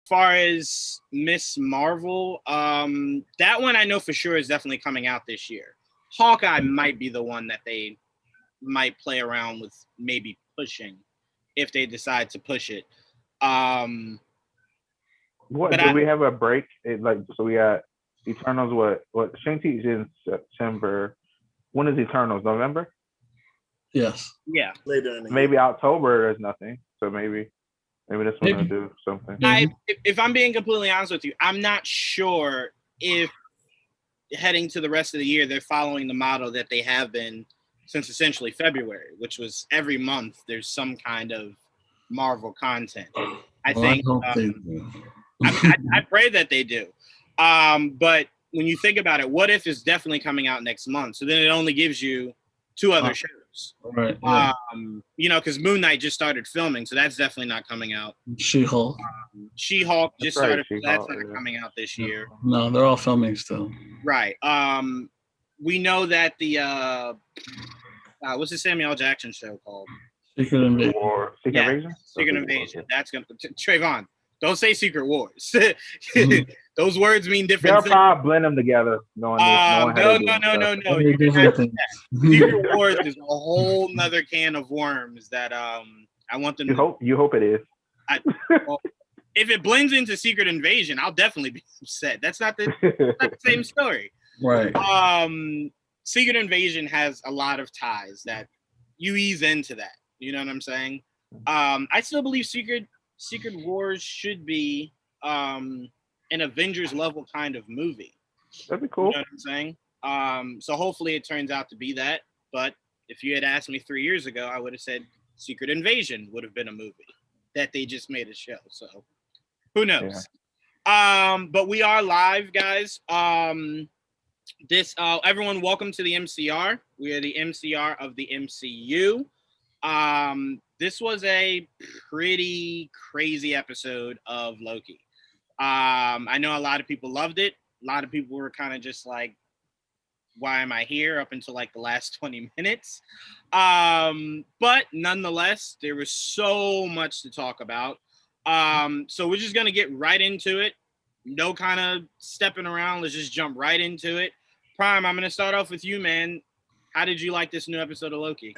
far as Miss Marvel, that one I know for sure is definitely coming out this year. Hawkeye might be the one that they might play around with, maybe pushing if they decide to push it. What do we have a break? So we got Eternals. What Shang-Chi is in September. When is Eternals? November? Yes. Yeah. Later in the maybe year. October there's nothing. So maybe this one will do something. If I'm being completely honest with you, I'm not sure if heading to the rest of the year they're following the model that they have been since essentially February, which was every month there's some kind of Marvel content. I think I pray that they do. But when you think about it, What If is definitely coming out next month. So then it only gives you 2 other shows. Right. Yeah. Because Moon Knight just started filming, so that's definitely not coming out. She-Hulk. She-Hulk just started. She-Hulk, that's not coming out this year. No, they're all filming still. Right. We know that the what's the Samuel L. Jackson show called? Secret Invasion. Secret Invasion? Secret Invasion. That's gonna Trayvon. Don't say Secret Wars. Those words mean different They'll things. probably blend them together. No. Secret Wars is a whole nother can of worms that I want them. You hope it is. If it blends into Secret Invasion, I'll definitely be upset. That's not the same story. Right. Secret Invasion has a lot of ties that you ease into that. You know what I'm saying? I still believe Secret Wars should be an Avengers level kind of movie. That'd be cool. You know what I'm saying? So hopefully it turns out to be that. But if you had asked me 3 years ago, I would have said Secret Invasion would have been a movie that they just made a show. So who knows? Yeah. But we are live, guys. Everyone, welcome to the MCR. We are the MCR of the MCU. This was a pretty crazy episode of Loki. I know a lot of people loved it. A lot of people were kind of just like, why am I here, up until like the last 20 minutes. But nonetheless, there was so much to talk about. So we're just going to get right into it. No kind of stepping around. Let's just jump right into it. Prime, I'm going to start off with you, man. How did you like this new episode of Loki?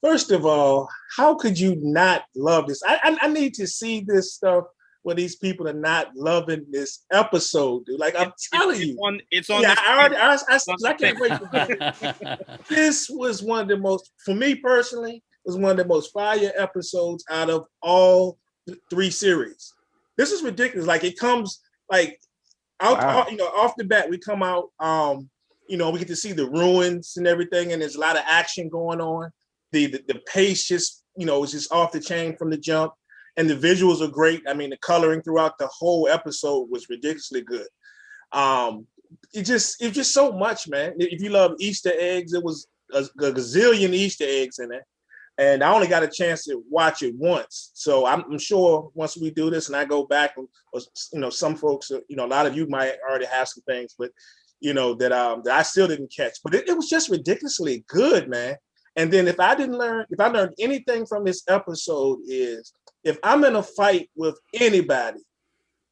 First of all, how could you not love this? I need to see this stuff where these people are not loving this episode, dude. Like, I'm telling you. It's on. Yeah, I can't wait for this. This was one of the most, for me personally, was one of the most fire episodes out of all 3 series. This is ridiculous. Like, it comes, like, out, off the bat, we come out, we get to see the ruins and everything, and there's a lot of action going on. The pace just, is just off the chain from the jump. And the visuals are great. I mean, the coloring throughout the whole episode was ridiculously good. It just so much, man. If you love Easter eggs, it was a gazillion Easter eggs in it. And I only got a chance to watch it once. So I'm sure once we do this and I go back, some folks, a lot of you might already have some things, but, that I still didn't catch. But it was just ridiculously good, man. And then if I learned anything from this episode is, if I'm in a fight with anybody,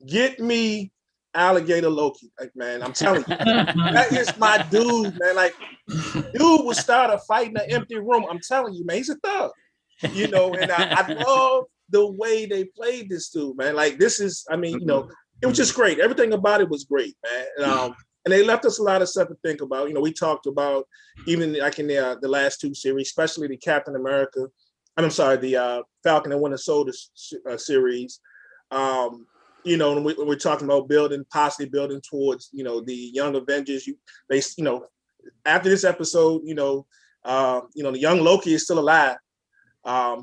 get me Alligator Loki. Like, man, I'm telling you, that is my dude, man. Like, dude will start a fight in an empty room. I'm telling you, man, he's a thug. And I love the way they played this dude, man. Like, this is, it was just great. Everything about it was great, man. And they left us a lot of stuff to think about. We talked about, even like in the last 2 series, especially the Captain America. The Falcon and Winter Soldier series. And we're talking about possibly building towards, the Young Avengers. After this episode, the young Loki is still alive.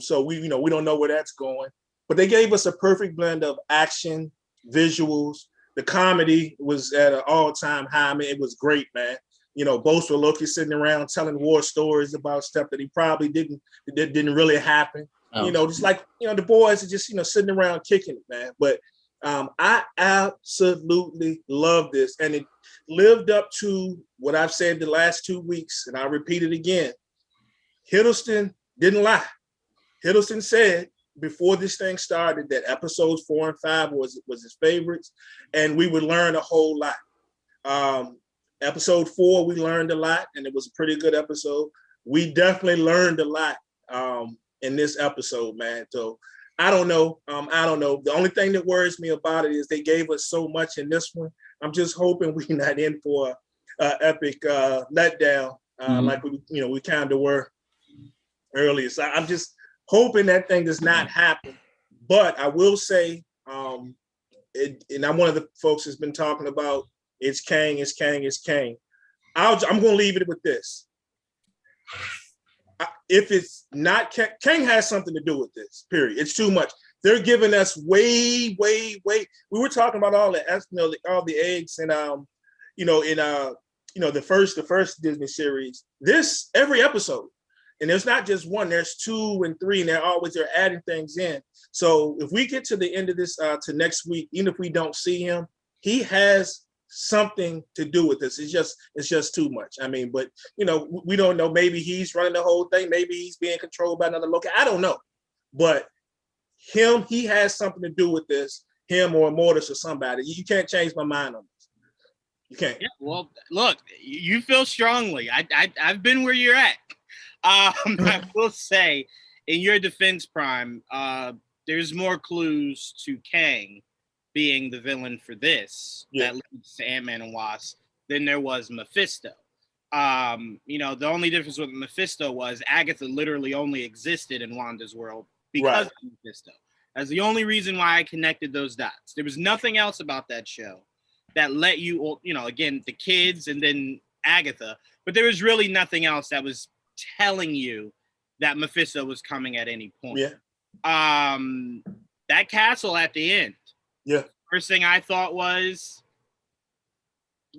So we don't know where that's going. But they gave us a perfect blend of action, visuals. The comedy was at an all-time high. I mean, it was great, man. Both were Loki sitting around telling war stories about stuff that he probably didn't really happen. Oh. Just like, the boys are just, sitting around kicking it, man. But I absolutely love this. And it lived up to what I've said the last 2 weeks, and I'll repeat it again. Hiddleston didn't lie. Hiddleston said, before this thing started that episodes 4 and 5 was his favorites, and we would learn a whole lot. Episode 4, we learned a lot, and it was a pretty good episode. We definitely learned a lot in this episode, man. So I don't know. The only thing that worries me about it is they gave us so much in this one. I'm just hoping we're not in for an epic letdown, like we kind of were earlier. So I'm just hoping that thing does not happen. But I will say, and I'm one of the folks that's been talking about it's Kang. I'm going to leave it with this. If it's not Kang has something to do with this, period. It's too much. They're giving us way. We were talking about all the eggs and the first Disney series. This every episode, and there's not just one. There's 2 and 3, and they're adding things in. So if we get to the end of this to next week, even if we don't see him, he has something to do with this. It's just too much. I mean, but we don't know. Maybe he's running the whole thing. Maybe he's being controlled by another Loki. I don't know. But he has something to do with this. Him or Mortis or somebody. You can't change my mind on this. You can't. Yeah, well, look, you feel strongly. I've been where you're at. I will say, in your defense, Prime, there's more clues to Kang being the villain for this that leads to Ant-Man and Wasp than there was Mephisto. The only difference with Mephisto was Agatha literally only existed in Wanda's world because of Mephisto. That's the only reason why I connected those dots. There was nothing else about that show that let you, again, the kids and then Agatha, but there was really nothing else that was telling you that Mephisto was coming at any point. Yeah. That castle at the end. Yeah. First thing I thought was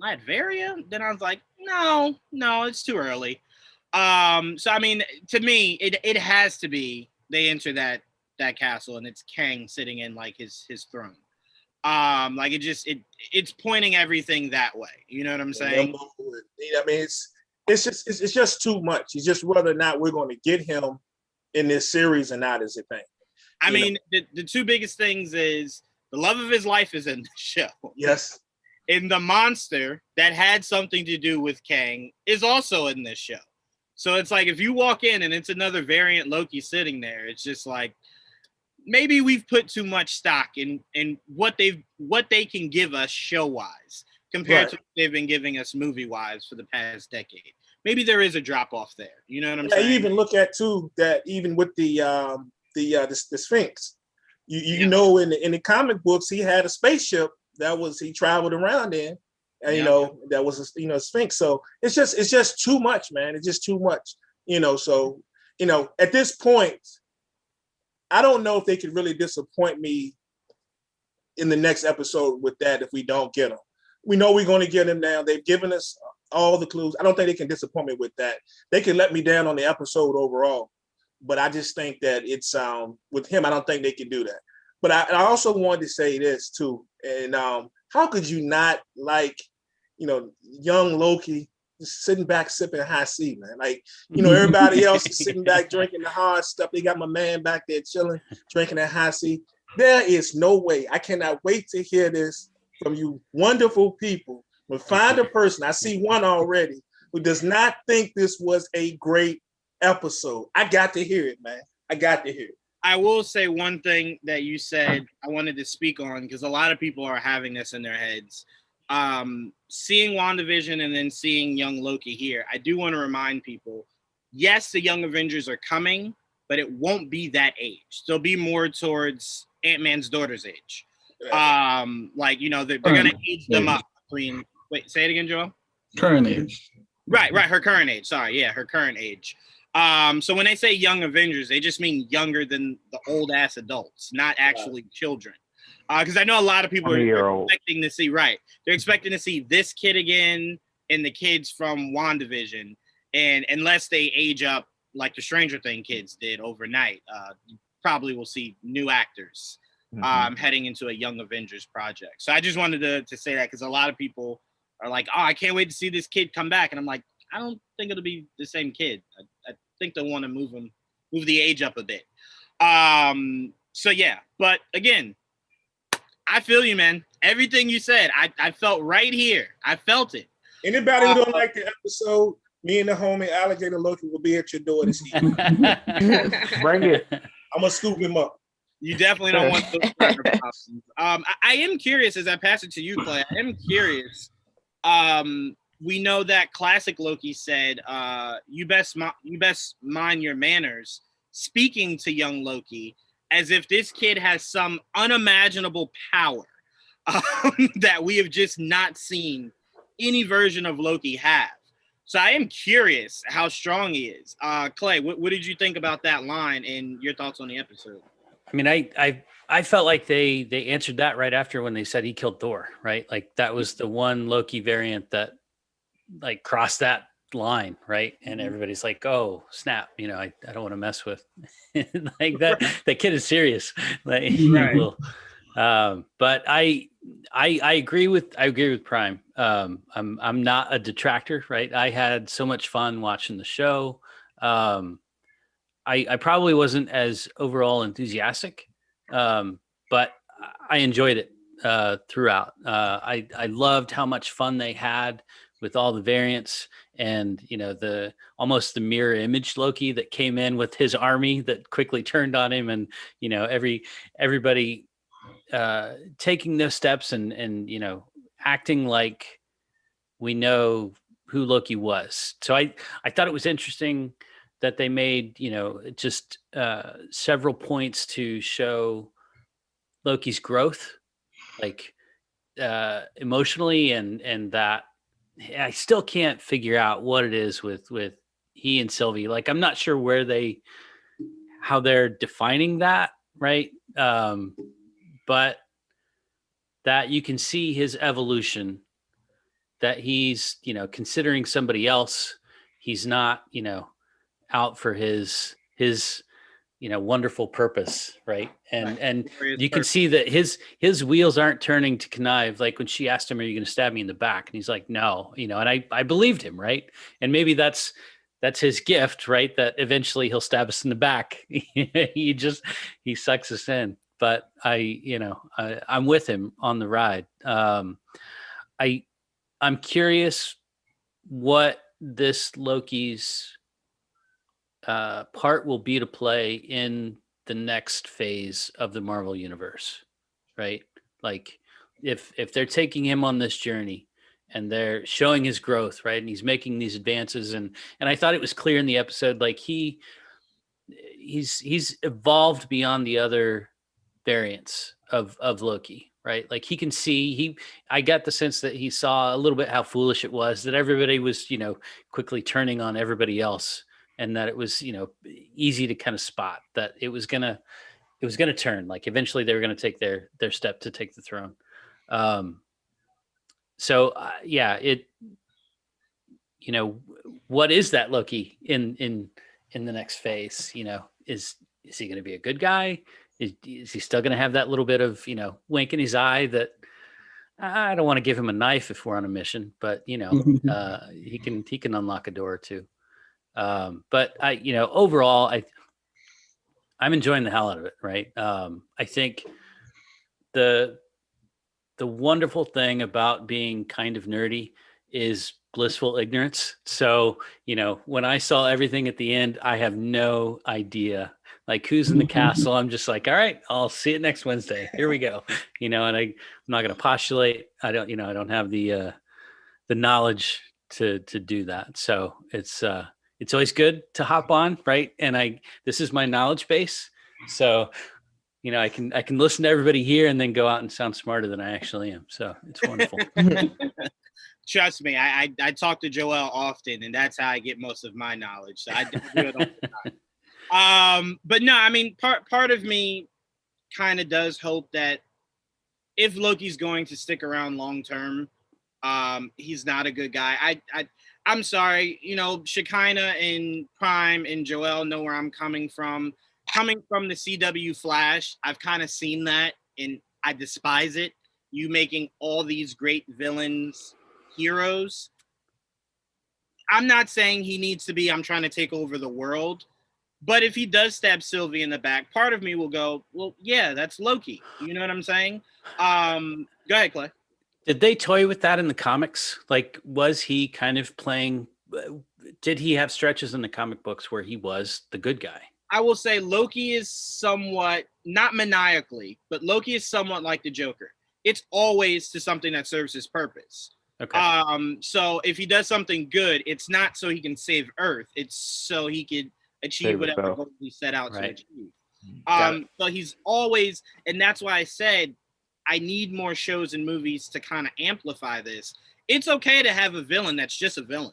Latveria. Then I was like, no, it's too early. So I mean, to me, it has to be they enter that castle and it's Kang sitting in like his throne. Like it's pointing everything that way. You know what I'm saying? I mean, it's just too much. It's just whether or not we're going to get him in this series or not is the thing. I mean, the two biggest things is the love of his life is in the show. Yes. And the monster that had something to do with Kang is also in this show. So it's like if you walk in and it's another variant Loki sitting there, it's just like maybe we've put too much stock in what they can give us show wise compared to what they've been giving us movie wise for the past decade. Maybe there is a drop off there. You know what I'm saying? You even look at too that even with the Sphinx, you know in the comic books he had a spaceship he traveled around in, and that was a Sphinx. So it's just too much, man. It's just too much. So at this point, I don't know if they could really disappoint me in the next episode with that if we don't get them. We know we're going to get them now. They've given us all the clues. I don't think they can disappoint me with that. They can let me down on the episode overall, but I just think that it's with him, I don't think they can do that. But I also wanted to say this too, and how could you not like, young Loki just sitting back sipping high C, man? Like, everybody else is sitting back drinking the hard stuff. They got my man back there chilling, drinking that high C. There is no way. I cannot wait to hear this from you wonderful people. But find a person, I see one already, who does not think this was a great episode. I got to hear it, man. I got to hear it. I will say one thing that you said I wanted to speak on because a lot of people are having this in their heads. Seeing WandaVision and then seeing young Loki here, I do want to remind people, yes, the Young Avengers are coming, but it won't be that age. They'll be more towards Ant-Man's daughter's age. They're going to age them up between... Wait, say it again, Joel? Current age. Right, her current age. Sorry, yeah, her current age. So when they say Young Avengers, they just mean younger than the old-ass adults, not actually children. Because I know a lot of people are expecting to see, they're expecting to see this kid again and the kids from WandaVision. And unless they age up like the Stranger Things kids did overnight, you probably will see new actors heading into a Young Avengers project. So I just wanted to say that because a lot of people are like, oh, I can't wait to see this kid come back. And I'm like, I don't think it'll be the same kid. I think they'll want to move the age up a bit. So yeah, but again, I feel you, man. Everything you said, I felt right here. I felt it. Anybody who don't like the episode, me and the homie Alligator Loki will be at your door this evening. Bring it. I'm gonna scoop him up. You definitely don't want those burger problems. I am curious as I pass it to you, Clay. I am curious. We know that classic Loki said, "You best mind your manners." Speaking to young Loki, as if this kid has some unimaginable power that we have just not seen any version of Loki have. So I am curious how strong he is. Clay, what did you think about that line and your thoughts on the episode? I mean, I felt like they answered that right after when they said he killed Thor, right? Like that was the one Loki variant that like crossed that line, right? And everybody's like, oh snap, I don't want to mess with like that kid is serious. Like Right. but I agree with Prime. I'm not a detractor, right? I had so much fun watching the show. I probably wasn't as overall enthusiastic, but I enjoyed it throughout. I loved how much fun they had with all the variants, and the almost the mirror image Loki that came in with his army that quickly turned on him, and everybody taking those steps and acting like we know who Loki was. So I thought it was interesting that they made just several points to show Loki's growth, like emotionally, and that I still can't figure out what it is with he and Sylvie. Like I'm not sure how they're defining that, right? But that you can see his evolution, that he's considering somebody else. He's not out for his wonderful purpose, right? And you can see that his wheels aren't turning to connive. Like when she asked him, "Are you going to stab me in the back?" and he's like, "No," and I believed him, right? And maybe that's his gift, right? That eventually he'll stab us in the back. he sucks us in. But I'm with him on the ride. I'm curious what this Loki's part will be to play in the next phase of the Marvel universe, right? Like if they're taking him on this journey and they're showing his growth, right? And he's making these advances, and I thought it was clear in the episode, like he's evolved beyond the other variants of Loki, right? Like he can see, I got the sense that he saw a little bit how foolish it was, that everybody was, quickly turning on everybody else, and that it was, easy to kind of spot that it was gonna turn. Like eventually they were gonna take their step to take the throne. What is that Loki in the next phase? Is he going to be a good guy? Is he still going to have that little bit of wink in his eye that I don't want to give him a knife if we're on a mission, but he can unlock a door or two. But overall, I'm enjoying the hell out of it. Right. I think the wonderful thing about being kind of nerdy is blissful ignorance. So, when I saw everything at the end, I have no idea like who's in the castle. I'm just like, all right, I'll see it next Wednesday. Here we go. And I'm not going to postulate. I don't have the knowledge to do that. So it's always good to hop on. Right. And this is my knowledge base. So, I can listen to everybody here and then go out and sound smarter than I actually am. So it's wonderful. Trust me, I talk to Joel often, and that's how I get most of my knowledge. So I do it all the time. But no, I mean, part of me kind of does hope that if Loki's going to stick around long term, he's not a good guy. I'm sorry, Shekinah and Prime and Joel know where I'm coming from. Coming from the CW Flash, I've kind of seen that, and I despise it. You making all these great villains heroes. I'm not saying he needs to be, I'm trying to take over the world, But if he does stab Sylvie in the back, part of me will go, well, yeah, that's Loki. You know what I'm saying? Go ahead, Clay. Did they toy with that in the comics? Like, was he kind of playing? Did he have stretches in the comic books where he was the good guy? I will say Loki is somewhat, not maniacally, but Loki is somewhat like the Joker. It's always to something that serves his purpose. Okay. So if he does something good, it's not so he can save Earth. It's so he can achieve Save whatever itself. goal he set out to Right. achieve. Got it. So he's always, and that's why I said I need more shows and movies to kind of amplify this. It's okay to have a villain that's just a villain.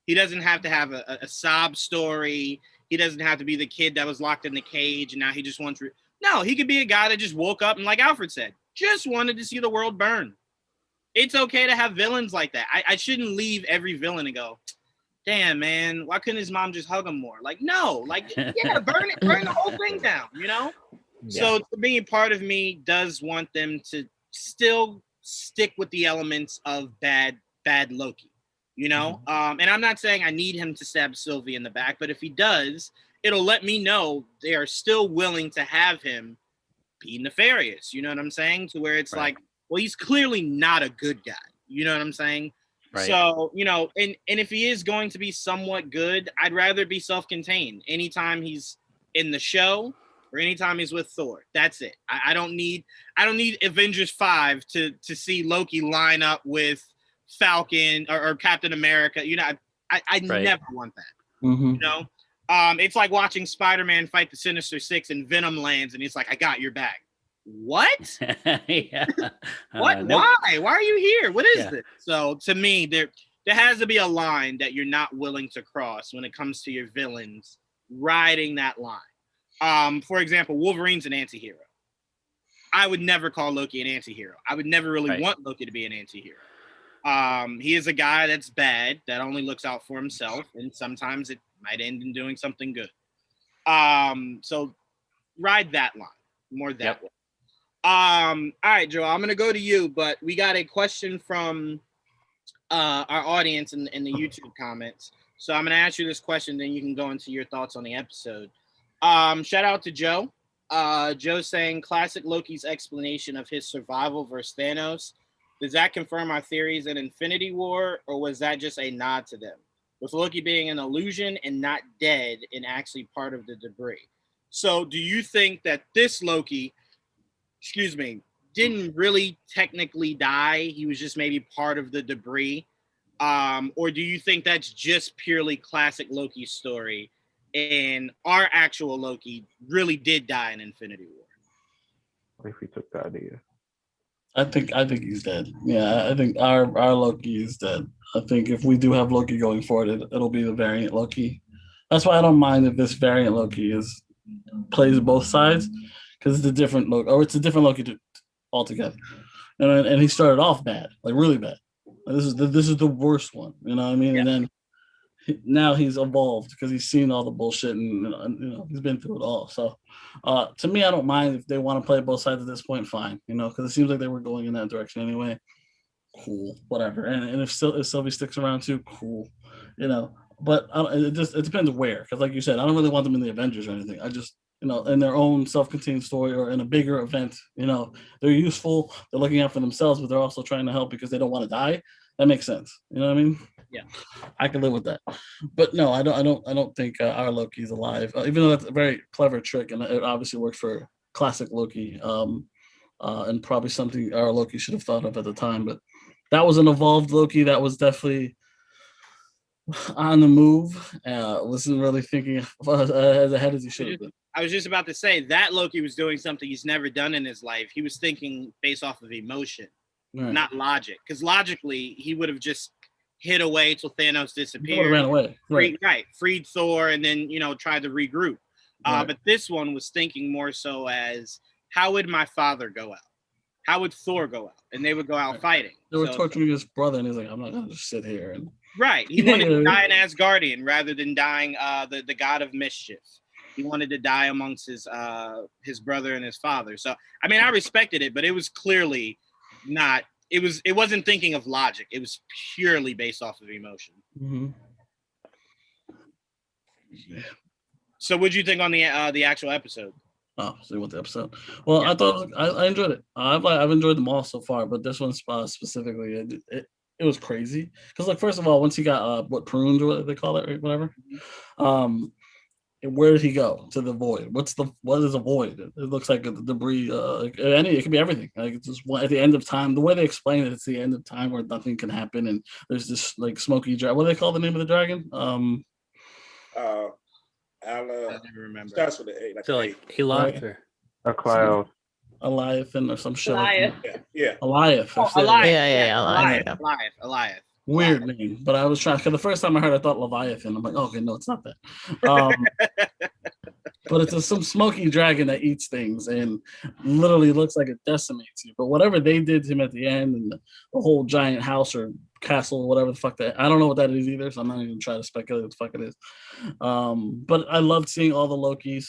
He doesn't have to have a sob story. He doesn't have to be the kid that was locked in the cage and now he just wants to. No, he could be a guy that just woke up and, like Alfred said, just wanted to see the world burn. It's okay to have villains like that. I shouldn't leave every villain and go, damn, man, why couldn't his mom just hug him more? Like, no, like, yeah, burn the whole thing down, you know? Yeah. So to me, part of me does want them to still stick with the elements of bad Loki, you know? And I'm not saying I need him to stab Sylvie in the back, but if he does, it'll let me know they are still willing to have him be nefarious, you know what I'm saying? To where it's Right. like, well, he's clearly not a good guy, you know what I'm saying? Right. So, you know, and if he is going to be somewhat good, I'd rather be self-contained. Anytime he's in the show or anytime he's with Thor, that's it. I don't need Avengers 5 to see Loki line up with Falcon or Captain America. You know, I Right. never want that. Mm-hmm. You know, it's like watching Spider-Man fight the Sinister Six and Venom lands and he's like, I got your back. What? Yeah. What? Nope. Why? Why are you here? What is Yeah. this? So to me, there has to be a line that you're not willing to cross when it comes to your villains riding that line. For example, Wolverine's an anti-hero. I would never call Loki an anti-hero. I would never really Right. want Loki to be an anti-hero. He is a guy that's bad, that only looks out for himself, and sometimes it might end in doing something good. So ride that line more that Yep. way. All right, Joe, I'm gonna go to you, but we got a question from our audience in the YouTube comments. So I'm gonna ask you this question, then you can go into your thoughts on the episode. Shout out to Joe. Joe saying classic Loki's explanation of his survival versus Thanos. Does that confirm our theories in Infinity War, or was that just a nod to them? With Loki being an illusion and not dead and actually part of the debris. So do you think that this Loki, didn't really technically die? He was just maybe part of the debris. Or do you think that's just purely classic Loki story and our actual Loki really did die in Infinity War? If we took the idea. I think he's dead. Yeah, I think our Loki is dead. I think if we do have Loki going forward, it'll be the variant Loki. That's why I don't mind if this variant Loki plays both sides, because it's a different Loki, or it's a different Loki altogether. And he started off bad, like really bad. Like, this is the worst one, you know what I mean? Yeah. And then now he's evolved because he's seen all the bullshit and you know he's been through it all. So to me, I don't mind if they want to play both sides at this point. Fine, you know, because it seems like they were going in that direction anyway. Cool, whatever. And if Sylvie sticks around too, cool, you know. But it depends where, because like you said, I don't really want them in the Avengers or anything. I just, you know, in their own self-contained story or in a bigger event, you know, they're useful. They're looking out for themselves, but they're also trying to help because they don't want to die. That makes sense. You know what I mean? Yeah. I can live with that. But no, I don't think our Loki's alive. Even though that's a very clever trick, and it obviously worked for classic Loki, and probably something our Loki should have thought of at the time. But that was an evolved Loki. That was definitely on the move. Wasn't really thinking as ahead as he should have been. I was just about to say that Loki was doing something he's never done in his life. He was thinking based off of emotion, Right. not logic. Because logically, he would have just hid away till Thanos He disappeared. ran away. Right. Freed Thor, and then tried to regroup. Right. But this one was thinking more so as, how would my father go out? How would Thor go out? And they would go out fighting. They were torturing his brother, and he's like, I'm not gonna just sit here. And Right. He wanted to die an Asgardian rather than dying the god of mischief. He wanted to die amongst his brother and his father. So I mean, I respected it, but it was clearly not. It wasn't thinking of logic. It was purely based off of emotion. Mm-hmm. So what'd you think on the actual episode? Oh, see what the episode. Well, yeah. I thought I enjoyed it. I've enjoyed them all so far, but this one specifically, it was crazy. Because like first of all, once he got what prunes or what they call it, or whatever, where did he go? To the void. What is a void? It looks like a debris. It could be everything. Like it's just at the end of time. The way they explain it, it's the end of time where nothing can happen, and there's this like smoky dragon. What do they call the name of the dragon? I don't remember. Starts with A. So like Aloth or a cloud. Eliathan or some shit. Eliath. Yeah. Eliath. Yeah. Eliath. Weird name, but I was trying because the first time I heard, I thought Leviathan. I'm like, okay, no, it's not that. But it's some smoky dragon that eats things and literally looks like it decimates you. But whatever they did to him at the end, and the whole giant house or castle, whatever the fuck that, I don't know what that is either, so I'm not even trying to speculate what the fuck it is. But I loved seeing all the Lokis.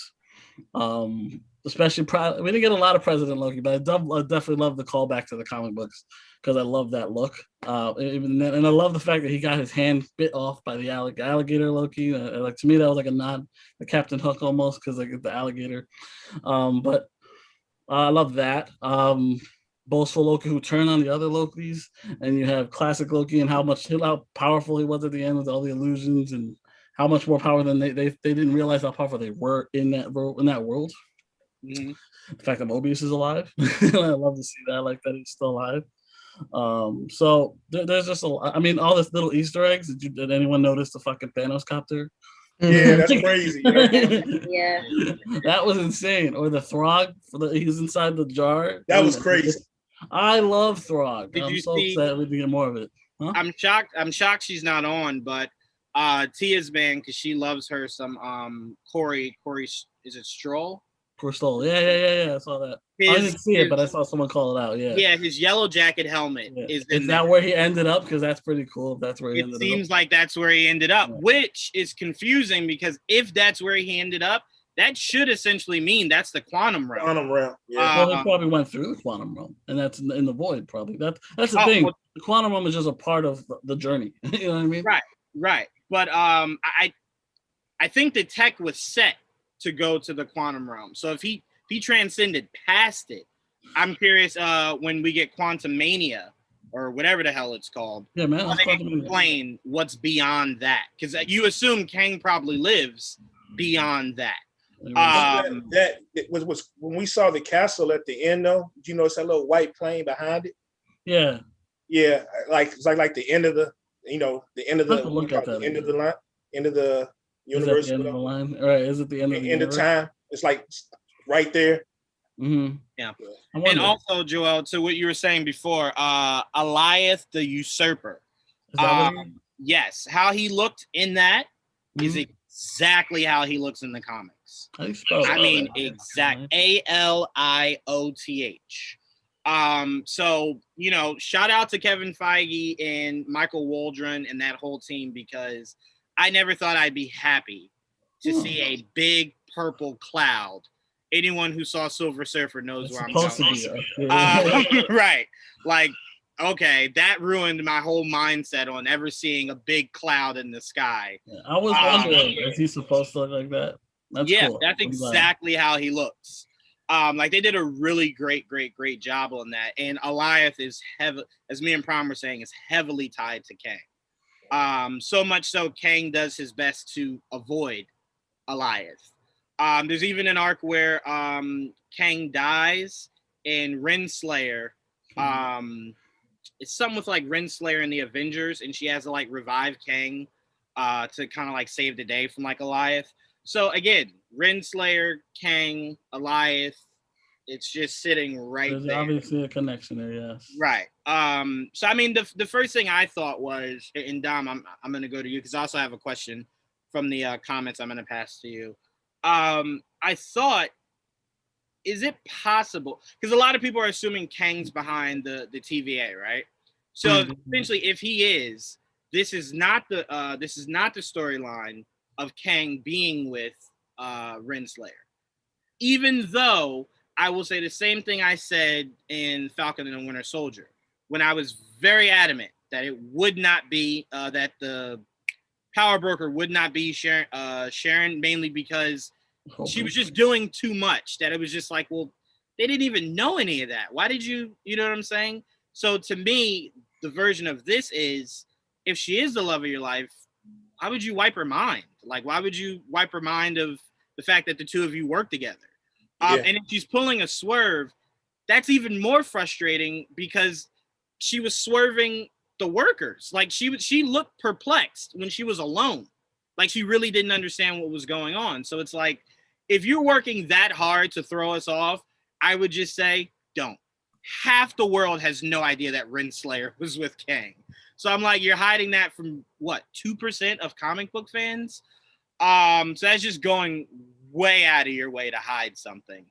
Especially we didn't get a lot of President Loki, but I definitely love the callback to the comic books because I love that look. And I love the fact that he got his hand bit off by the alligator Loki. Like to me, that was like a nod to Captain Hook almost because like the alligator. But I love that. Boastful Loki who turned on the other Lokis, and you have classic Loki and how powerful he was at the end with all the illusions and how much more power than they didn't realize how powerful they were in that world. Mm-hmm. The fact that Mobius is alive, I love to see that. Like that he's still alive. So there's just I mean, all this little Easter eggs. Did anyone notice the fucking Thanos copter? Yeah, that's crazy. Yeah, that was insane. Or the Throg, he's inside the jar. That was crazy. I love Throg. Did I'm so upset we didn't get more of it. Huh? I'm shocked she's not on, but Tia's man, because she loves her some Corey. Is it Stroll? Crystal. Yeah. I saw that. I didn't see it, but I saw someone call it out. Yeah, his yellow jacket helmet is in that where he ended up? Because that's pretty cool. If that's where he ended up. It seems like that's where he ended up, which is confusing because if that's where he ended up, that should essentially mean that's the quantum realm. Quantum realm. Yeah. Well, he probably went through the quantum realm, and that's in the void. Probably that's the thing. Well, the quantum realm is just a part of the journey. You know what I mean? Right. But I think the tech was set to go to the quantum realm. So if he transcended past it, I'm curious when we get Quantum Mania or whatever the hell it's called. Yeah, man. They explain what's beyond that because you assume Kang probably lives beyond that. That was when we saw the castle at the end, though. Did you notice that little white plane behind it? Yeah. Yeah, it's like the end of the end of the end of the line, end of the universe. Is it the end of the line? All right, is it the end of the universe? Time? It's like right there. Mm-hmm. Yeah. And also, Joel, to what you were saying before, Eliath the Usurper. Yes, how he looked in that is exactly how he looks in the comics. I mean, exact ALIOTH. So, shout out to Kevin Feige and Michael Waldron and that whole team because I never thought I'd be happy to see a big purple cloud. Anyone who saw Silver Surfer knows where I'm going. Right. Like, okay, that ruined my whole mindset on ever seeing a big cloud in the sky. Yeah, I was wondering, is he supposed to look like that? That's cool. That's exactly how he looks. Like they did a really great job on that. And Eliath is as me and Prom were saying, is heavily tied to Kang. So much so Kang does his best to avoid Eliath. There's even an arc where Kang dies and Renslayer. It's something with like Renslayer and the Avengers, and she has to like revive Kang to kind of like save the day from like Eliath. So again, Renslayer, Kang, Eliath, it's just sitting right there. There's obviously a connection there, yes. Right. So I mean, the first thing I thought was, and Dom, I'm going to go to you because I also have a question from the comments I'm going to pass to you. I thought, is it possible? Because a lot of people are assuming Kang's behind the TVA, right? So essentially, if he is, this is not the storyline of Kang being with Renslayer. Even though I will say the same thing I said in Falcon and the Winter Soldier, when I was very adamant that it would not be that the power broker would not be Sharon, mainly because she was just doing too much. That it was just like, well, they didn't even know any of that. Why did you know what I'm saying? So to me, the version of this is, if she is the love of your life, why would you wipe her mind? Like, why would you wipe her mind of the fact that the two of you work together? And if she's pulling a swerve, that's even more frustrating because she was swerving the workers. Like she looked perplexed when she was alone. Like she really didn't understand what was going on. So it's like, if you're working that hard to throw us off, I would just say, don't. Half the world has no idea that Renslayer was with Kang. So I'm like, you're hiding that from what, 2% of comic book fans? So that's just going way out of your way to hide something.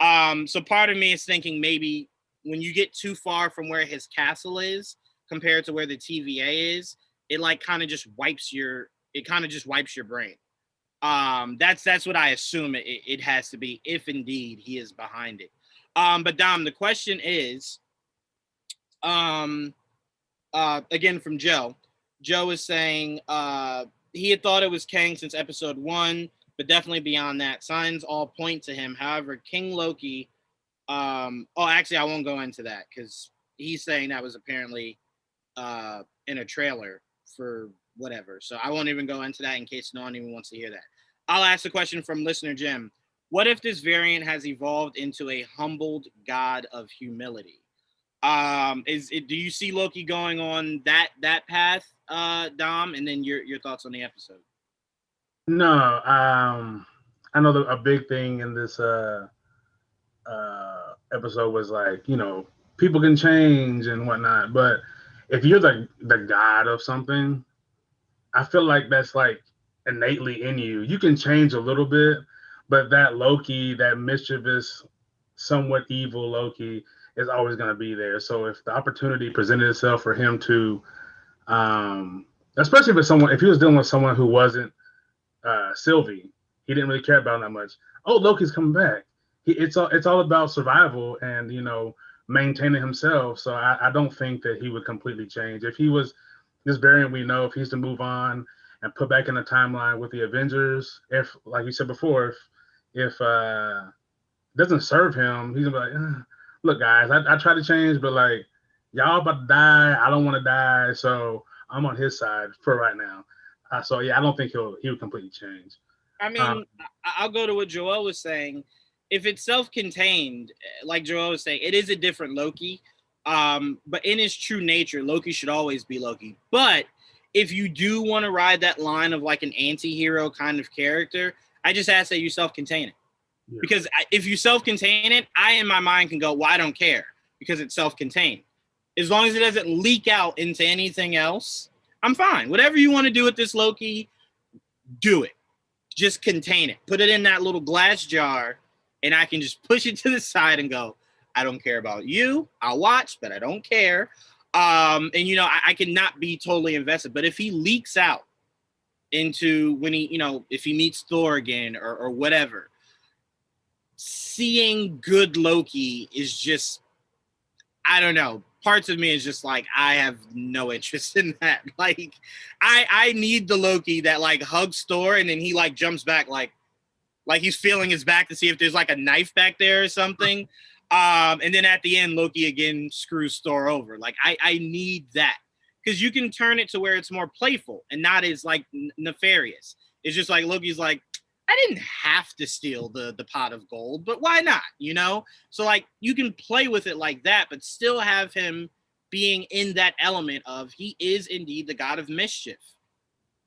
So part of me is thinking maybe when you get too far from where his castle is compared to where the TVA is, it like kind of just wipes your brain. That's what I assume it has to be, if indeed he is behind it. But Dom, the question is, again from Joe. Joe is saying he had thought it was Kang since episode 1, but definitely beyond that. Signs all point to him. However, King Loki. Actually, I won't go into that because he's saying that was apparently in a trailer for whatever. So I won't even go into that in case no one even wants to hear that. I'll ask the question from listener Jim. What if this variant has evolved into a humbled god of humility? Do you see Loki going on that path, Dom? And then your thoughts on the episode. No, I know a big thing in this episode was like, people can change and whatnot, but if you're the god of something, I feel like that's like innately in you. You can change a little bit, but that Loki, that mischievous, somewhat evil Loki, is always going to be there. So if the opportunity presented itself for him to, especially if he was dealing with someone who wasn't Sylvie, he didn't really care about him that much. Oh, Loki's coming back. It's all about survival and maintaining himself. So I don't think that he would completely change. If he was this variant, we know if he's to move on and put back in the timeline with the Avengers, if like you said before, if it doesn't serve him, he's gonna be like, look, guys, I try to change, but like y'all about to die. I don't want to die, so I'm on his side for right now. So yeah, I don't think he would completely change. I mean, I'll go to what Joel was saying. If it's self-contained, like Joel was saying, it is a different Loki. But in his true nature, Loki should always be Loki. But if you do want to ride that line of like an anti-hero kind of character, I just ask that you self-contain it. Yeah. Because if you self-contain it, I in my mind can go, well, I don't care because it's self-contained. As long as it doesn't leak out into anything else, I'm fine. Whatever you want to do with this Loki, do it. Just contain it. Put it in that little glass jar, and I can just push it to the side and go, I don't care about you. I'll watch, but I don't care. And, I cannot be totally invested. But if he leaks out into when if he meets Thor again or whatever, seeing good Loki is just, I don't know. Parts of me is just like, I have no interest in that. Like, I need the Loki that like hugs Thor and then he like jumps back like he's feeling his back to see if there's like a knife back there or something. And then at the end, Loki again screws Thor over. Like, I need that because you can turn it to where it's more playful and not as like nefarious. It's just like Loki's like, I didn't have to steal the pot of gold, but why not? So like you can play with it like that, but still have him being in that element of he is indeed the god of mischief.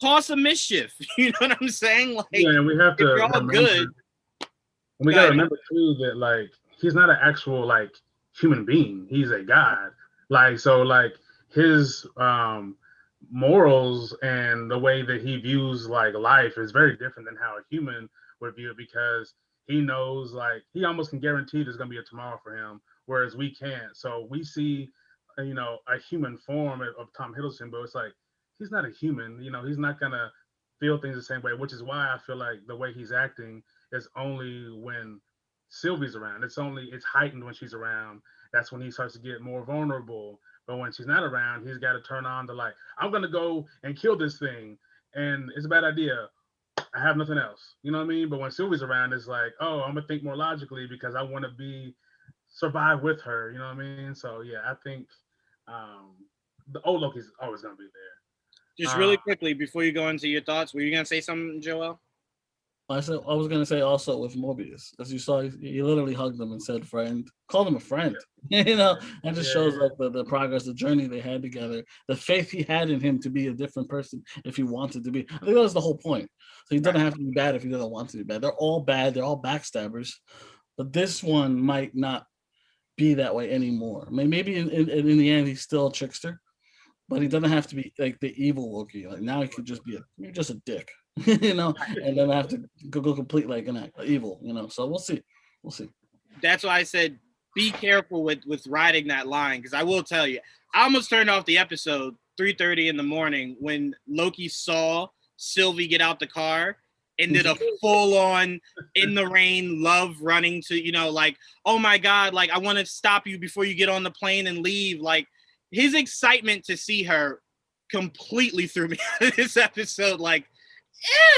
Cause some mischief. You know what I'm saying? Like, yeah, and we have to. If you're all good. We gotta remember too that like he's not an actual like human being. He's a god. Like so, like his morals and the way that he views like life is very different than how a human would view it because he knows like he almost can guarantee there's gonna be a tomorrow for him, whereas we can't. So we see a human form of Tom Hiddleston, but it's like he's not a human. He's not gonna feel things the same way, which is why I feel like the way he's acting is only when Sylvie's around. It's heightened when she's around. That's when he starts to get more vulnerable. But when she's not around, he's got to turn on the like, I'm going to go and kill this thing. and it's a bad idea. I have nothing else. You know what I mean? But when Sylvie's around, it's like, oh, I'm gonna think more logically because I want to survive with her. You know what I mean? So yeah, I think um, the old Loki's always gonna be there. Just really quickly before you go into your thoughts, were you gonna say something, Joel? I was gonna say also with Mobius, as you saw, he literally hugged him and said "friend," called him a friend. That just shows like the progress, the journey they had together, the faith he had in him to be a different person if he wanted to be. I think that was the whole point. So he doesn't have to be bad if he doesn't want to be bad. They're all bad. They're all backstabbers, but this one might not be that way anymore. I mean, maybe in the end he's still a trickster, but he doesn't have to be like the evil Loki. Like now he could just be just a dick, and then have to go complete like an evil, So we'll see. That's why I said be careful with riding that line, because I will tell you, I almost turned off the episode 3:30 in the morning when Loki saw Sylvie get out the car and did a full on in the rain love running to, like, oh my God, like I want to stop you before you get on the plane and leave. Like his excitement to see her completely threw me out of this episode. Like,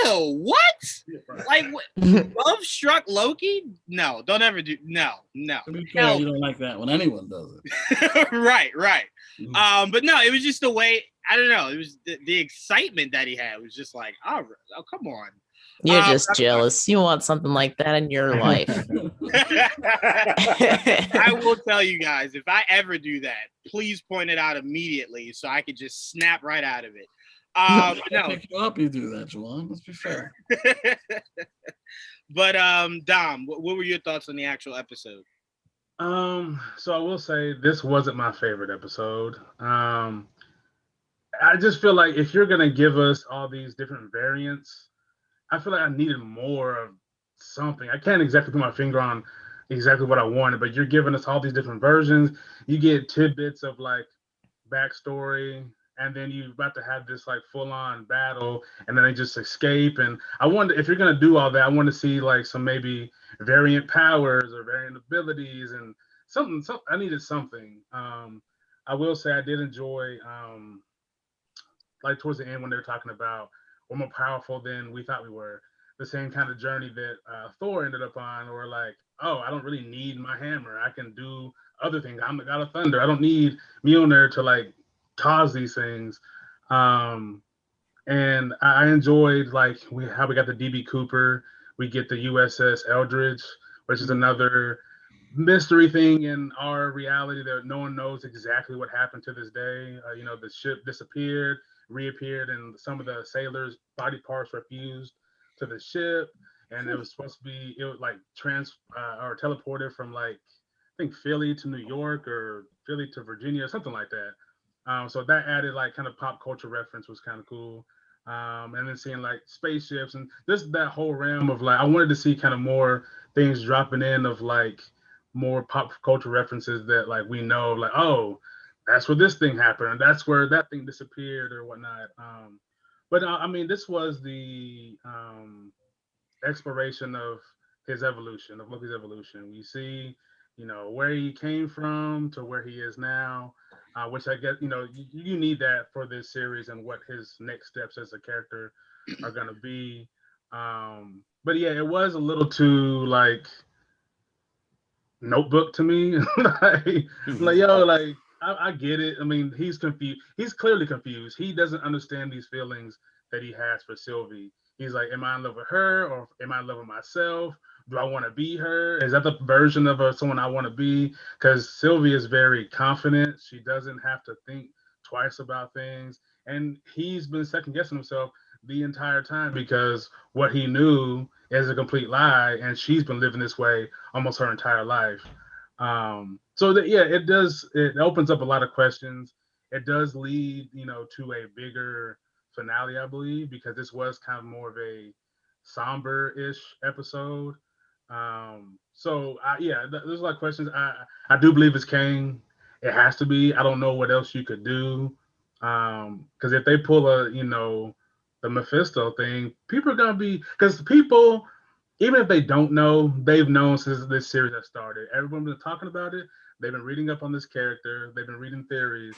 ew, what? Like, love struck Loki? No, don't ever do. No. To be fair, you don't like that when anyone does it. right. Mm-hmm. But no, it was just the way. I don't know. It was the excitement that he had was just like, oh come on. You're just jealous. You want something like that in your life. I will tell you guys, if I ever do that, please point it out immediately so I could just snap right out of it. No, pick you up, you do that, Juwan. Let's be fair. But Dom, what were your thoughts on the actual episode? So I will say this wasn't my favorite episode. I just feel like if you're gonna give us all these different variants, I feel like I needed more of something. I can't exactly put my finger on exactly what I wanted, but you're giving us all these different versions. You get tidbits of like backstory, and then you're about to have this like full-on battle, and then they just escape. And I wonder if you're gonna do all that, I want to see like some maybe variant powers or variant abilities and something. I needed something. I will say I did enjoy like towards the end when they're talking about we're more powerful than we thought we were. The same kind of journey that Thor ended up on, or like, oh, I don't really need my hammer. I can do other things. I'm the god of thunder. I don't need Mjolnir to like cause these things. And I enjoyed like how we got the DB Cooper. We get the USS Eldridge, which is another mystery thing in our reality that no one knows exactly what happened to this day. The ship disappeared, reappeared, and some of the sailors' body parts were fused to the ship, and it was supposed to be like or teleported from like I think Philly to New York or Philly to Virginia, something like that. So that added like kind of pop culture reference was kind of cool. And then seeing like spaceships and just that whole realm of like I wanted to see kind of more things dropping in of like more pop culture references that like we know, like, oh, that's where this thing happened, and that's where that thing disappeared or whatnot. But I mean, this was the exploration of his evolution, of Loki's evolution. We see, where he came from to where he is now, which I guess, you need that for this series and what his next steps as a character are going to be. But yeah, it was a little too like Notebook to me. like yo, like I get it. I mean, he's confused. He's clearly confused. He doesn't understand these feelings that he has for Sylvie. He's like, am I in love with her or am I in love with myself? Do I want to be her? Is that the version of someone I want to be? Because Sylvie is very confident. She doesn't have to think twice about things. And he's been second guessing himself the entire time because what he knew is a complete lie. And she's been living this way almost her entire life. It opens up a lot of questions. It does lead, to a bigger finale, I believe, because this was kind of more of a somber-ish episode. There's a lot of questions. I do believe it's Kang. It has to be. I don't know what else you could do. Because if they pull the Mephisto thing, people are gonna be, because people, even if they don't know, they've known since this series has started. Everyone's been talking about it. They've been reading up on this character. They've been reading theories.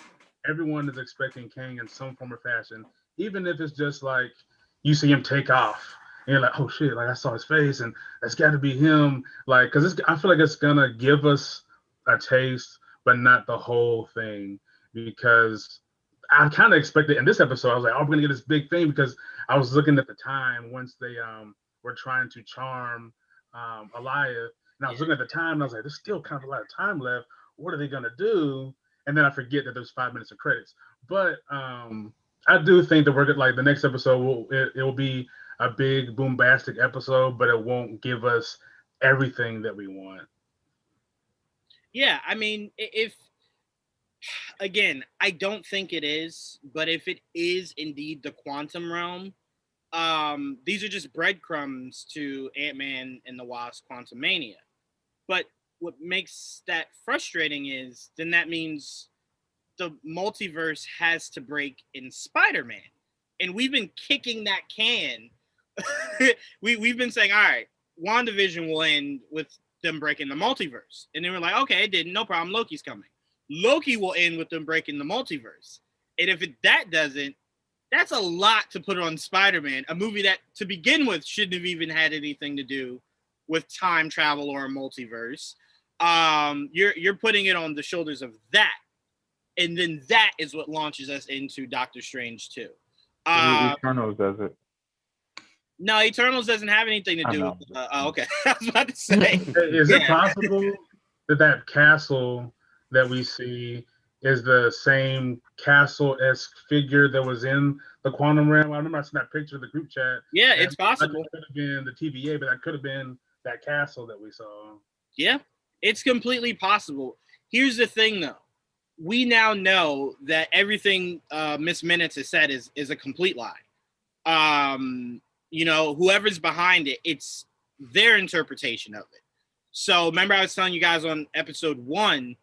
Everyone is expecting Kang in some form or fashion, even if it's just like you see him take off. And you're like, oh shit, like I saw his face and that's got to be him. Like, because I feel like it's going to give us a taste, but not the whole thing. Because I kind of expected in this episode, I was like, oh, we're going to get this big thing because I was looking at the time once they were trying to charm Elias. And I was looking at the time and I was like, there's still kind of a lot of time left. What are they going to do? And then I forget that there's 5 minutes of credits. But I do think that we're good. Like the next episode, it will be a big bombastic episode, but it won't give us everything that we want. Yeah, I mean, if again, I don't think it is, but if it is indeed the quantum realm, these are just breadcrumbs to Ant-Man and the Wasp: Quantumania. But what makes that frustrating is then that means the multiverse has to break in Spider-Man. And we've been kicking that can. We've been saying, all right, WandaVision will end with them breaking the multiverse. And then we're like, okay, it didn't, no problem, Loki's coming. Loki will end with them breaking the multiverse. And if that doesn't, that's a lot to put on Spider-Man, a movie that to begin with shouldn't have even had anything to do with time travel or a multiverse. You're putting it on the shoulders of that. And then that is what launches us into Doctor Strange 2. Eternals does it. No, Eternals doesn't have anything to do with. Okay, I was about to say. Is it possible that castle that we see is the same castle-esque figure that was in the quantum realm? I remember I seen that picture of the group chat. Yeah, it's possible. That could have been the TVA, but that could have been that castle that we saw. Yeah, it's completely possible. Here's the thing, though. We now know that everything Miss Minutes has said is a complete lie. Whoever's behind it, it's their interpretation of it. So remember I was telling you guys on episode 1,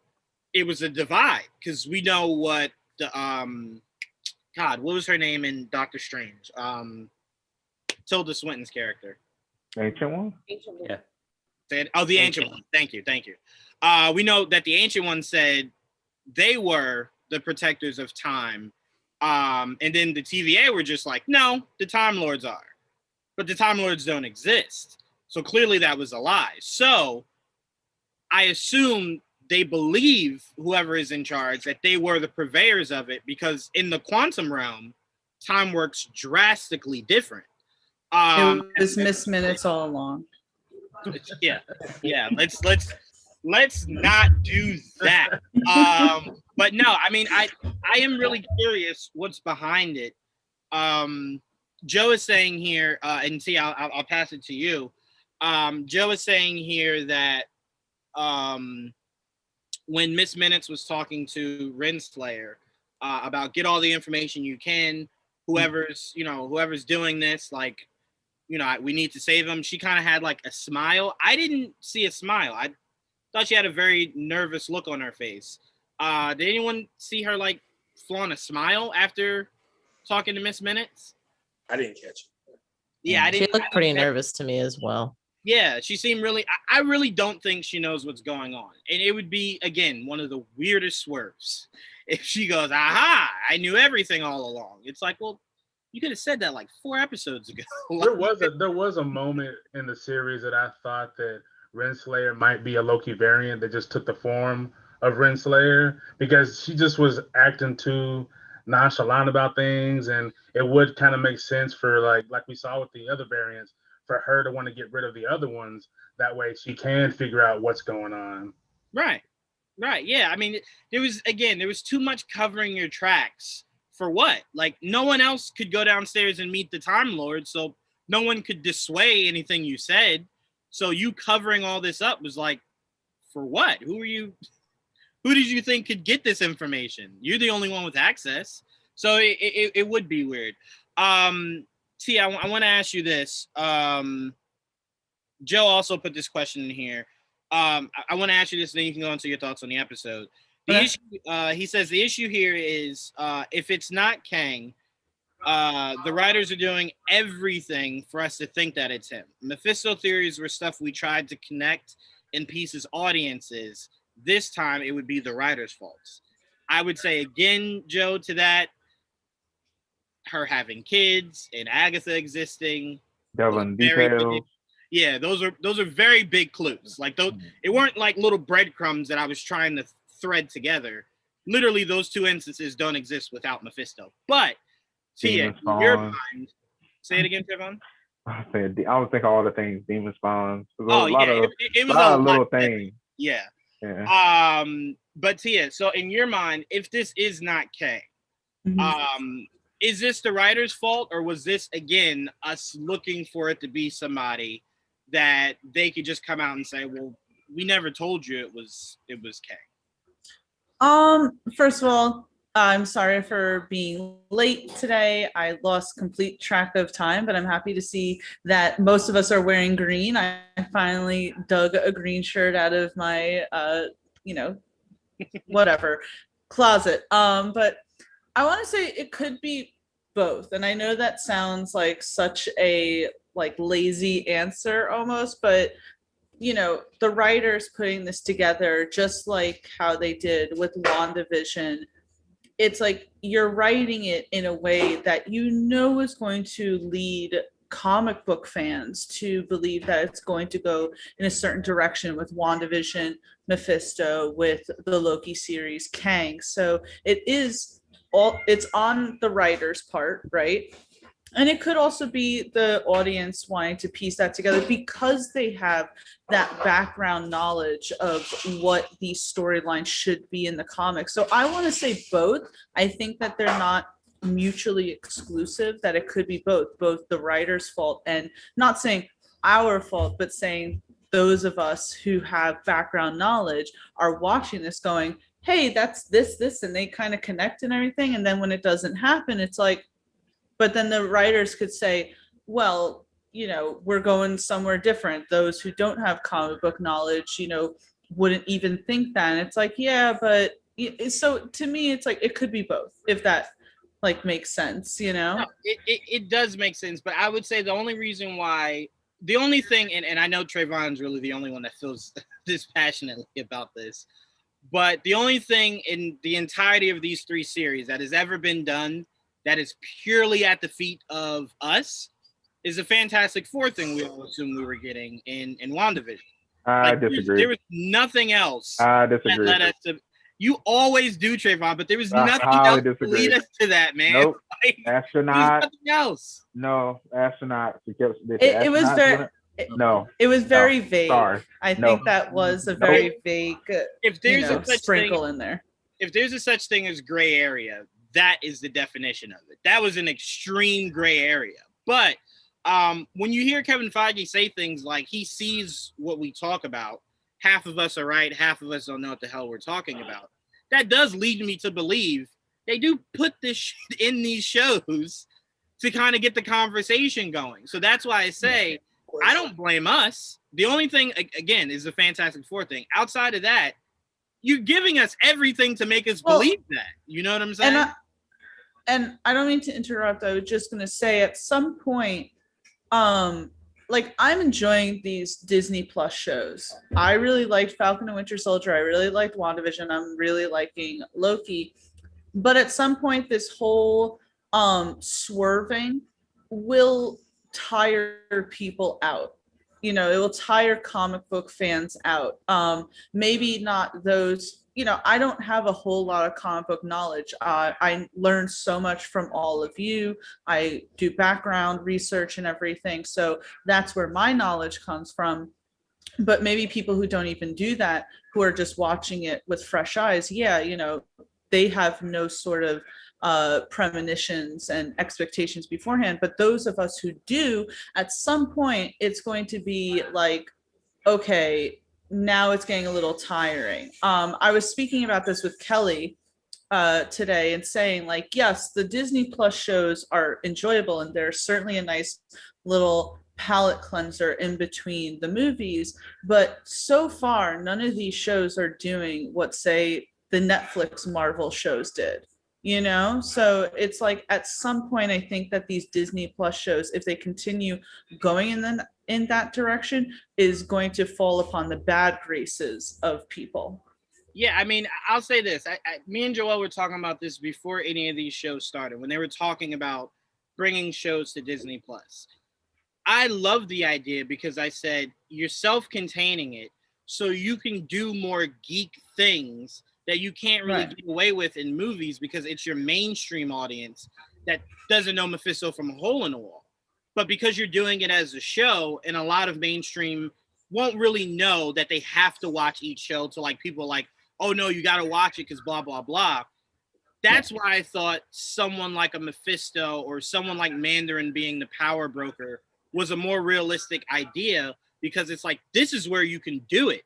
it was a divide because we know what the what was her name in Doctor Strange? Tilda Swinton's character. Ancient One? Yeah. The Ancient One. Thank you. We know that the Ancient One said they were the protectors of time. And then the TVA were just like, no, the Time Lords are. But the Time Lords don't exist. So clearly that was a lie. So I assume they believe whoever is in charge that they were the purveyors of it because in the quantum realm, time works drastically different. It was Miss Minutes all along. Yeah. Let's not do that. But no, I mean, I am really curious what's behind it. Joe is saying here, and see, I'll pass it to you. Joe is saying here that when Miss Minutes was talking to Renslayer about get all the information you can, whoever's doing this, like, we need to save him. She kind of had like a smile. I didn't see a smile. I thought she had a very nervous look on her face. Did anyone see her like flaunt a smile after talking to Miss Minutes? I didn't catch it. Yeah, I didn't. She looked pretty nervous to me as well. Yeah, she seemed really. I really don't think she knows what's going on, and it would be again one of the weirdest swerves if she goes, "Aha! I knew everything all along." It's like, well, you could have said that like 4 episodes ago. There was a moment in the series that I thought that Renslayer might be a Loki variant that just took the form of Renslayer because she just was acting too nonchalant about things, and it would kind of make sense for like we saw with the other variants for her to want to get rid of the other ones. That way she can figure out what's going on. Right. Yeah. I mean, there was too much covering your tracks for what? Like no one else could go downstairs and meet the Time Lord, so no one could dissuade anything you said. So you covering all this up was like, for what? Who did you think could get this information? You're the only one with access. So it would be weird. T, I want to ask you this. Joe also put this question in here. I want to ask you this, and then you can go into your thoughts on the episode. Issue, he says the issue here is if it's not Kang, the writers are doing everything for us to think that it's him. Mephisto theories were stuff we tried to connect in pieces audiences. This time it would be the writer's faults. I would say again, Joe, to that, her having kids and Agatha existing. Devil Very details. big. Yeah, those are very big clues. Like those, it weren't like little breadcrumbs that I was trying to thread together. Literally, those two instances don't exist without Mephisto. But Tia, in your mind, say it again, Trevon. I was thinking all the things, demon spawns. Oh yeah, it was a lot of lot little things. Yeah. Yeah. But Tia, so in your mind, if this is not Kang, is this the writer's fault, or was this again us looking for it to be somebody that they could just come out and say, well, we never told you it was Kang? First of all, I'm sorry for being late today. I lost complete track of time, but I'm happy to see that most of us are wearing green. I finally dug a green shirt out of my, whatever closet. But I want to say it could be both. And I know that sounds like such a lazy answer almost, but the writers putting this together, just like how they did with WandaVision, it's like you're writing it in a way that is going to lead comic book fans to believe that it's going to go in a certain direction with WandaVision, Mephisto, with the Loki series, Kang. So it's on the writer's part, right? And it could also be the audience wanting to piece that together because they have that background knowledge of what these storylines should be in the comics. So I want to say both. I think that they're not mutually exclusive, that it could be both the writer's fault, and not saying our fault, but saying those of us who have background knowledge are watching this going, hey, that's this, and they kind of connect and everything. And then when it doesn't happen, it's like, but then the writers could say, well, we're going somewhere different. Those who don't have comic book knowledge, wouldn't even think that. And it's like, yeah, but so to me, it's like, it could be both, if that makes sense, No, it does make sense. But I would say the only thing, and I know Trayvon's really the only one that feels this passionately about this, but the only thing in the entirety of these three series that has ever been done that is purely at the feet of us is the Fantastic Four thing we all assumed we were getting in WandaVision. I disagree. There was nothing else I disagree. that led us to. You always do, Trayvon, but there was nothing else to lead us to that, man. Nope. Astronaut. Nothing else. No, astronaut. It was very. No. It was very vague. Sorry. I think that was a very vague. If there's a such sprinkle thing, in there. If there's a such thing as gray area, that is the definition of it. That was an extreme gray area. But when you hear Kevin Feige say things like he sees what we talk about, half of us are right, half of us don't know what the hell we're talking about. That does lead me to believe they do put this shit in these shows to kind of get the conversation going. So that's why I say I don't blame us. The only thing, again, is the Fantastic Four thing. Outside of that, you're giving us everything to make us believe that. You know what I'm saying? And I don't mean to interrupt. I was just going to say at some point, I'm enjoying these Disney Plus shows. I really liked Falcon and Winter Soldier. I really liked WandaVision. I'm really liking Loki. But at some point, this whole swerving will tire people out. It will tire comic book fans out. Maybe not those. I don't have a whole lot of comic book knowledge. I learned so much from all of you. I do background research and everything. So that's where my knowledge comes from. But maybe people who don't even do that, who are just watching it with fresh eyes, they have no sort of premonitions and expectations beforehand. But those of us who do, at some point, it's going to be like, okay, now it's getting a little tiring. I was speaking about this with Kelly today and saying, yes, the Disney Plus shows are enjoyable, and they're certainly a nice little palate cleanser in between the movies. But so far, none of these shows are doing what, say, the Netflix Marvel shows did. So it's like at some point, I think that these Disney Plus shows, if they continue going in that direction, is going to fall upon the bad graces of people. Yeah, I mean, I'll say this. Me and Joel were talking about this before any of these shows started, when they were talking about bringing shows to Disney Plus. I love the idea because I said you're self-containing it, so you can do more geek things that you can't really Right. get away with in movies because it's your mainstream audience that doesn't know Mephisto from a hole in the wall. But because you're doing it as a show, and a lot of mainstream won't really know that they have to watch each show to like people like, oh no, you got to watch it because blah blah blah. That's why I thought someone like a Mephisto or someone like Mandarin being the power broker was a more realistic idea, because it's like this is where you can do it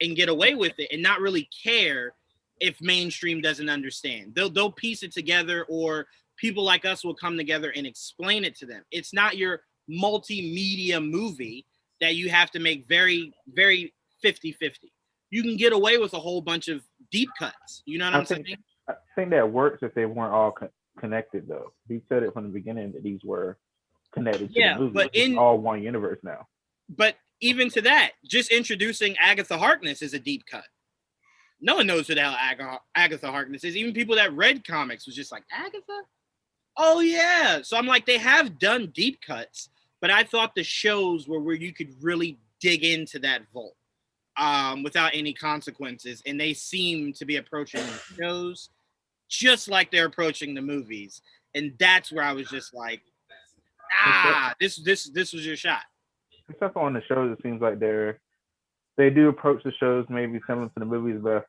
and get away with it and not really care if mainstream doesn't understand. They'll piece it together, or people like us will come together and explain it to them. It's not your multimedia movie that you have to make very, very 50-50. You can get away with a whole bunch of deep cuts. You know what I'm saying? I think that works if they weren't all connected, though. He said it from the beginning that these were connected to the movie. But it's all one universe now. But even to that, just introducing Agatha Harkness is a deep cut. No one knows who the hell Agatha Harkness is. Even people that read comics was just like, Agatha? Oh, yeah. So I'm like, they have done deep cuts, but I thought the shows were where you could really dig into that vault without any consequences. And they seem to be approaching the shows just like they're approaching the movies. And that's where I was just like, this was your shot. Except on the shows, it seems like they do approach the shows maybe similar to the movies, but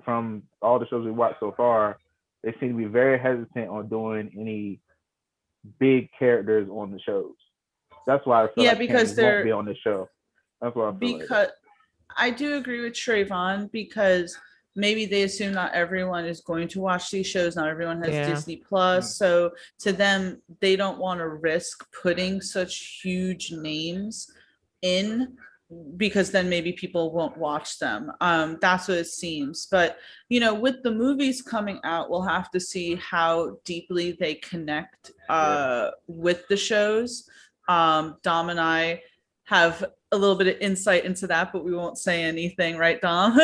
from all the shows we watched so far, they seem to be very hesitant on doing any big characters on the shows. That's why I feel like because Kang they're won't be on the show. That's what I feel because I do agree with Trayvon, because maybe they assume not everyone is going to watch these shows. Not everyone has Disney Plus. So to them, they don't want to risk putting such huge names in, because then maybe people won't watch them. That's what it seems. But, with the movies coming out, we'll have to see how deeply they connect with the shows. Dom and I have a little bit of insight into that, but we won't say anything, right, Dom?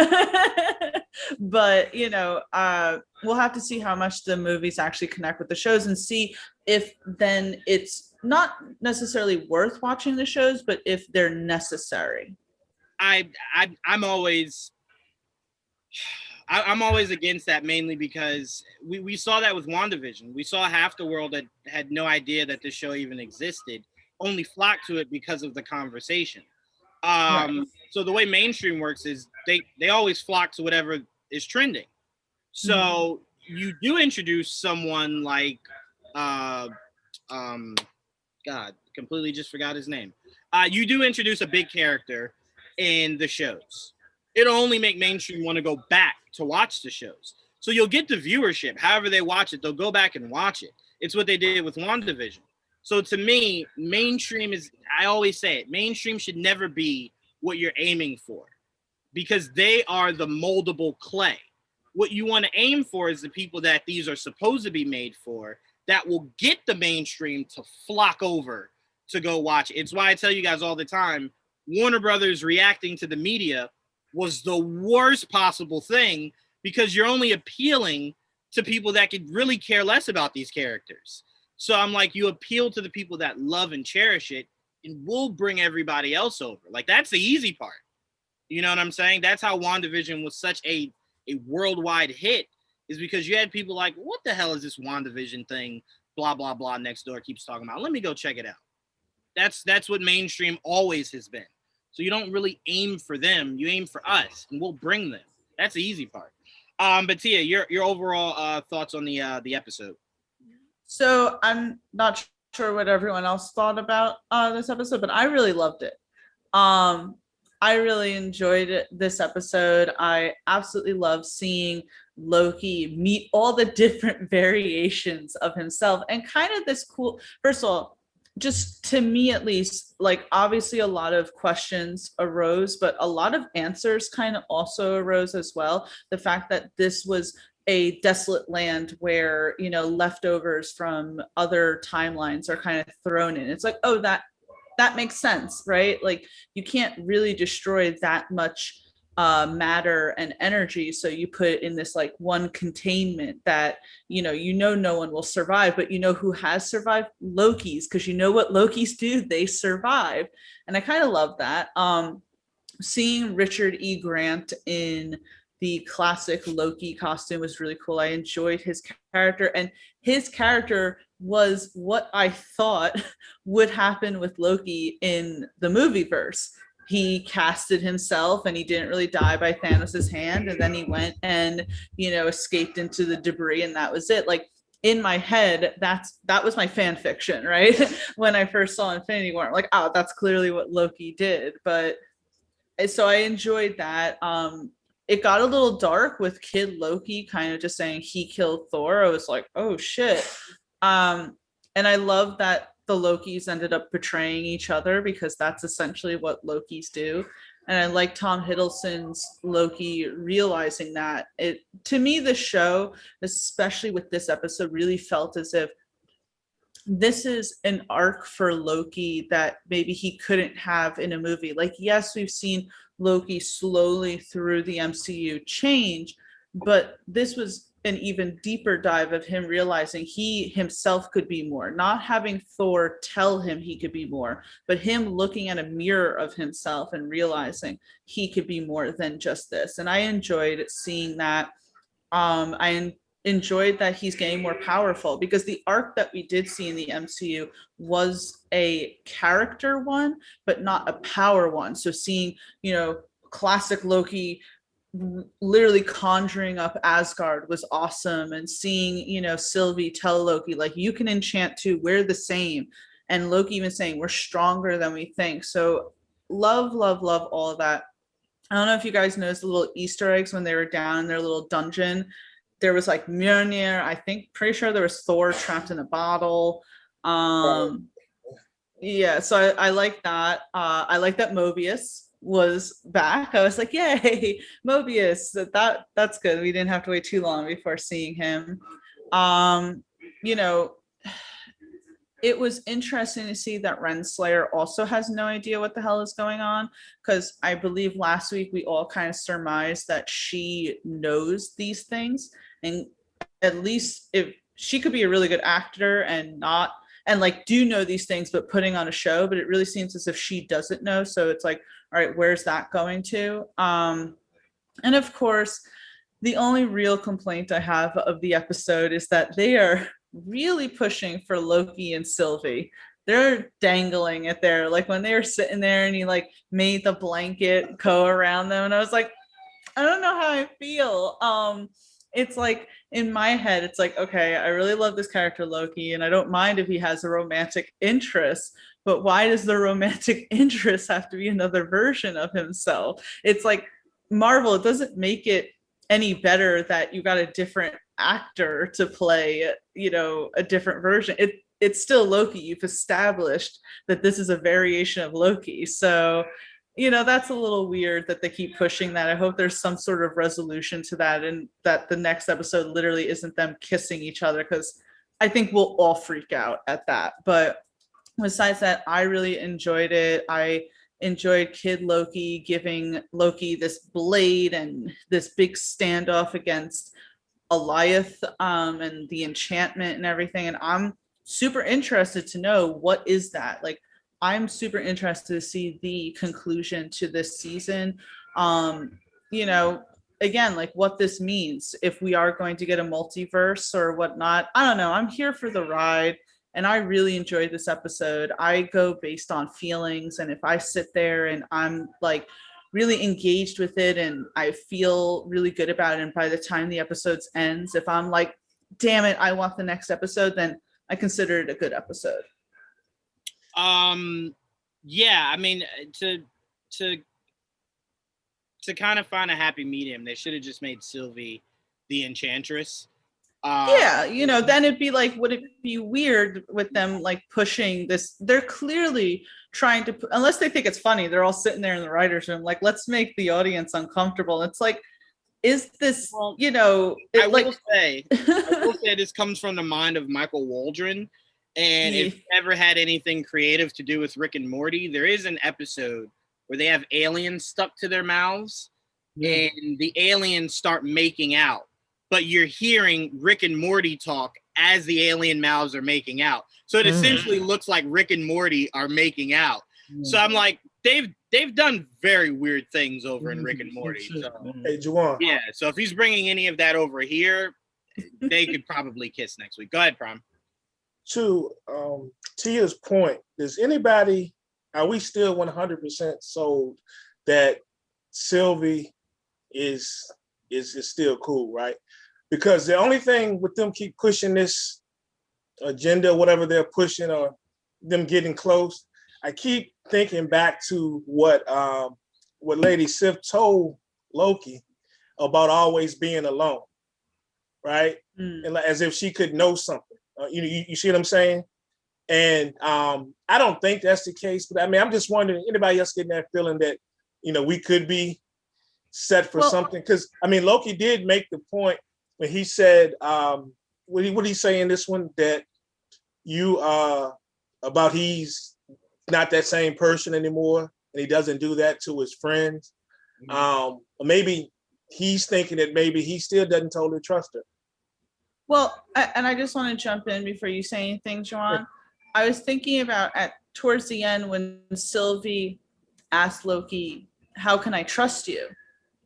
But we'll have to see how much the movies actually connect with the shows, and see if then it's not necessarily worth watching the shows, but if they're necessary. I'm always against that, mainly because we saw that with WandaVision. We saw half the world that had no idea that this show even existed only flocked to it because of the conversation. So the way mainstream works is they always flock to whatever is trending. So you do introduce someone like God, completely just forgot his name. You do introduce a big character in the shows. It'll only make mainstream want to go back to watch the shows. So you'll get the viewership. However they watch it, they'll go back and watch it. It's what they did with WandaVision. So to me, mainstream is, I always say it, mainstream should never be what you're aiming for, because they are the moldable clay. What you want to aim for is the people that these are supposed to be made for, that will get the mainstream to flock over to go watch it. It's why I tell you guys all the time, Warner Brothers reacting to the media was the worst possible thing, because you're only appealing to people that could really care less about these characters. So I'm like, you appeal to the people that love and cherish it, and we'll bring everybody else over. Like, that's the easy part. You know what I'm saying? That's how WandaVision was such a worldwide hit, is because you had people like, what the hell is this WandaVision thing? Blah, blah, blah. Next door keeps talking about. Let me go check it out. That's what mainstream always has been. So you don't really aim for them. You aim for us, and we'll bring them. That's the easy part. But Tia, your overall thoughts on the episode? So I'm not sure what everyone else thought about this episode, but I really loved it. I really enjoyed this episode. I absolutely love seeing Loki meet all the different variations of himself, and kind of this cool, first of all, just to me at least, like, obviously a lot of questions arose, but a lot of answers kind of also arose as well. The fact that this was a desolate land where, leftovers from other timelines are kind of thrown in. It's like, oh, that makes sense, right? Like, you can't really destroy that much matter and energy, so you put it in this like one containment that no one will survive, but who has survived? Loki's, because what Loki's do, they survive. And I kind of love that. Seeing Richard E. Grant in the classic Loki costume was really cool. I enjoyed his character, and his character was what I thought would happen with Loki in the movie verse. He casted himself and he didn't really die by Thanos' hand, and then he went and escaped into the debris, and that was it. Like, in my head, that was my fan fiction, right? When I first saw Infinity War, I'm like, oh, that's clearly what Loki did. But so I enjoyed that. It got a little dark with Kid Loki kind of just saying he killed Thor. I was like, oh shit. And I love that the Lokis ended up betraying each other, because that's essentially what Lokis do. And I like Tom Hiddleston's Loki realizing that. To me, the show, especially with this episode, really felt as if this is an arc for Loki that maybe he couldn't have in a movie. Like, yes, we've seen Loki slowly through the MCU change, but this was an even deeper dive of him realizing he himself could be more, not having Thor tell him he could be more, but him looking at a mirror of himself and realizing he could be more than just this. And I enjoyed seeing that. I enjoyed that he's getting more powerful, because the arc that we did see in the MCU was a character one, but not a power one. So seeing, classic Loki literally conjuring up Asgard was awesome. And seeing, Sylvie tell Loki, like, you can enchant too, we're the same. And Loki even saying, we're stronger than we think. So love all of that. I don't know if you guys noticed the little Easter eggs when they were down in their little dungeon. There was like Mjolnir. I think, pretty sure there was Thor trapped in a bottle. Yeah, so I like that. I like that Mobius was back. I was like, yay, Mobius. That's good. We didn't have to wait too long before seeing him. It was interesting to see that Renslayer also has no idea what the hell is going on, because I believe last week we all kind of surmised that she knows these things, and at least if she could be a really good actor and do know these things, but putting on a show, but it really seems as if she doesn't know. So it's like, all right, where's that going to? And of course, the only real complaint I have of the episode is that they are really pushing for Loki and Sylvie. They're dangling it there. Like, when they were sitting there and he like made the blanket go around them, and I was like, I don't know how I feel. It's like, in my head, it's like, okay, I really love this character Loki, and I don't mind if he has a romantic interest, but why does the romantic interest have to be another version of himself? It's like, Marvel, it doesn't make it any better that you got a different actor to play, a different version. It's still Loki. You've established that this is a variation of Loki. So, that's a little weird that they keep pushing that. I hope there's some sort of resolution to that, and that the next episode literally isn't them kissing each other, because I think we'll all freak out at that. But besides that, I really enjoyed it. I enjoyed Kid Loki giving Loki this blade and this big standoff against Eliath, and the enchantment and everything. And I'm super interested to know, what is that? Like, I'm super interested to see the conclusion to this season. Again, like, what this means, if we are going to get a multiverse or whatnot. I don't know. I'm here for the ride, and I really enjoyed this episode. I go based on feelings, and if I sit there and I'm like really engaged with it and I feel really good about it, and by the time the episode ends, if I'm like, damn it, I want the next episode, then I consider it a good episode. Yeah, I mean, to kind of find a happy medium, they should have just made Sylvie the Enchantress. Yeah, then it'd be like, would it be weird with them like pushing this? They're clearly trying to, unless they think it's funny, they're all sitting there in the writer's room like, let's make the audience uncomfortable. It's like, is this, I will say this comes from the mind of Michael Waldron. And if you ever had anything creative to do with Rick and Morty, there is an episode where they have aliens stuck to their mouths. and the aliens start making out, but you're hearing Rick and Morty talk as the alien mouths are making out. So it essentially looks like Rick and Morty are making out. So I'm like, they've done very weird things over in Rick and Morty. So, Hey, Juwan. yeah, so if he's bringing any of that over here, they could probably kiss next week. Go ahead, Prom. To Tia's point, are we still 100% sold that Sylvie is still cool, right? Because the only thing with them keep pushing this agenda, whatever they're pushing, or them getting close, I keep thinking back to what Lady Sif told Loki about always being alone, right? And as if she could know something. You see what I'm saying? And I don't think that's the case, but I mean, I'm just wondering, anybody else getting that feeling that, we could be set for something? Because I mean, Loki did make the point when he said, what did he say in this one, that about he's not that same person anymore, and he doesn't do that to his friends. Maybe he's thinking that maybe he still doesn't totally trust her. Well, and I just want to jump in before you say anything, Joanne. I was thinking about towards the end when Sylvie asked Loki, "How can I trust you?"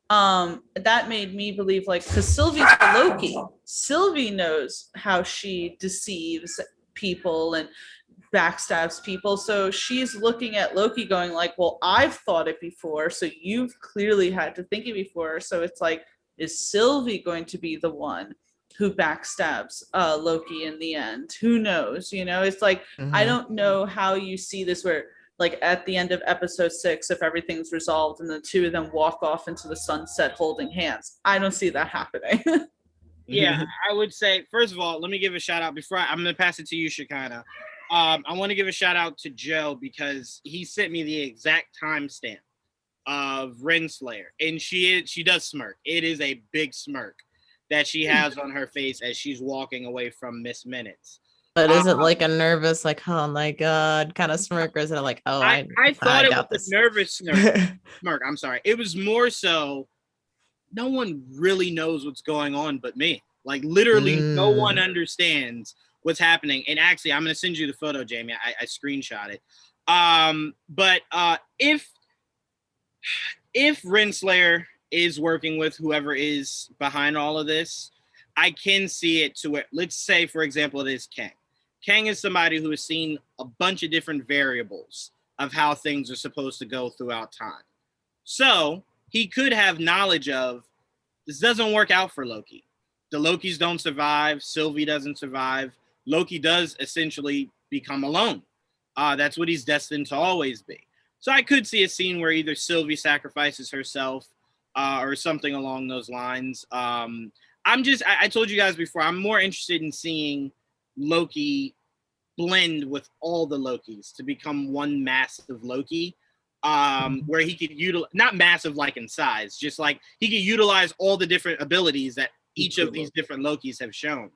That made me believe, because Sylvie's Loki. Sylvie knows how she deceives people and backstabs people. So she's looking at Loki going well, I've thought it before, so you've clearly had to think it before. So it's is Sylvie going to be the one who backstabs Loki in the end? Who knows? It's I don't know how you see this where at the end of episode 6, if everything's resolved and the two of them walk off into the sunset holding hands. I don't see that happening. Yeah, I would say, first of all, let me give a shout out before I'm going to pass it to you, Shekinah. I want to give a shout out to Joe because he sent me the exact timestamp of Renslayer, and she does smirk. It is a big smirk that she has on her face as she's walking away from Miss Minutes. But is it a nervous, oh my God, kind of smirk, or is it I thought it was a nervous smirk. I'm sorry. It was more so, no one really knows what's going on but me. Literally no one understands what's happening. And actually, I'm going to send you the photo, Jamie. I screenshot it. But if Renslayer is working with whoever is behind all of this, I can see it to where, let's say, for example, it is Kang. Kang is somebody who has seen a bunch of different variables of how things are supposed to go throughout time. So he could have knowledge of, this doesn't work out for Loki. The Lokis don't survive. Sylvie doesn't survive. Loki does essentially become alone. That's what he's destined to always be. So I could see a scene where either Sylvie sacrifices herself or something along those lines. I told you guys before, I'm more interested in seeing Loki blend with all the Lokis to become one massive Loki, where he could utilize, not massive in size, just he could utilize all the different abilities that each of these different Lokis have shown.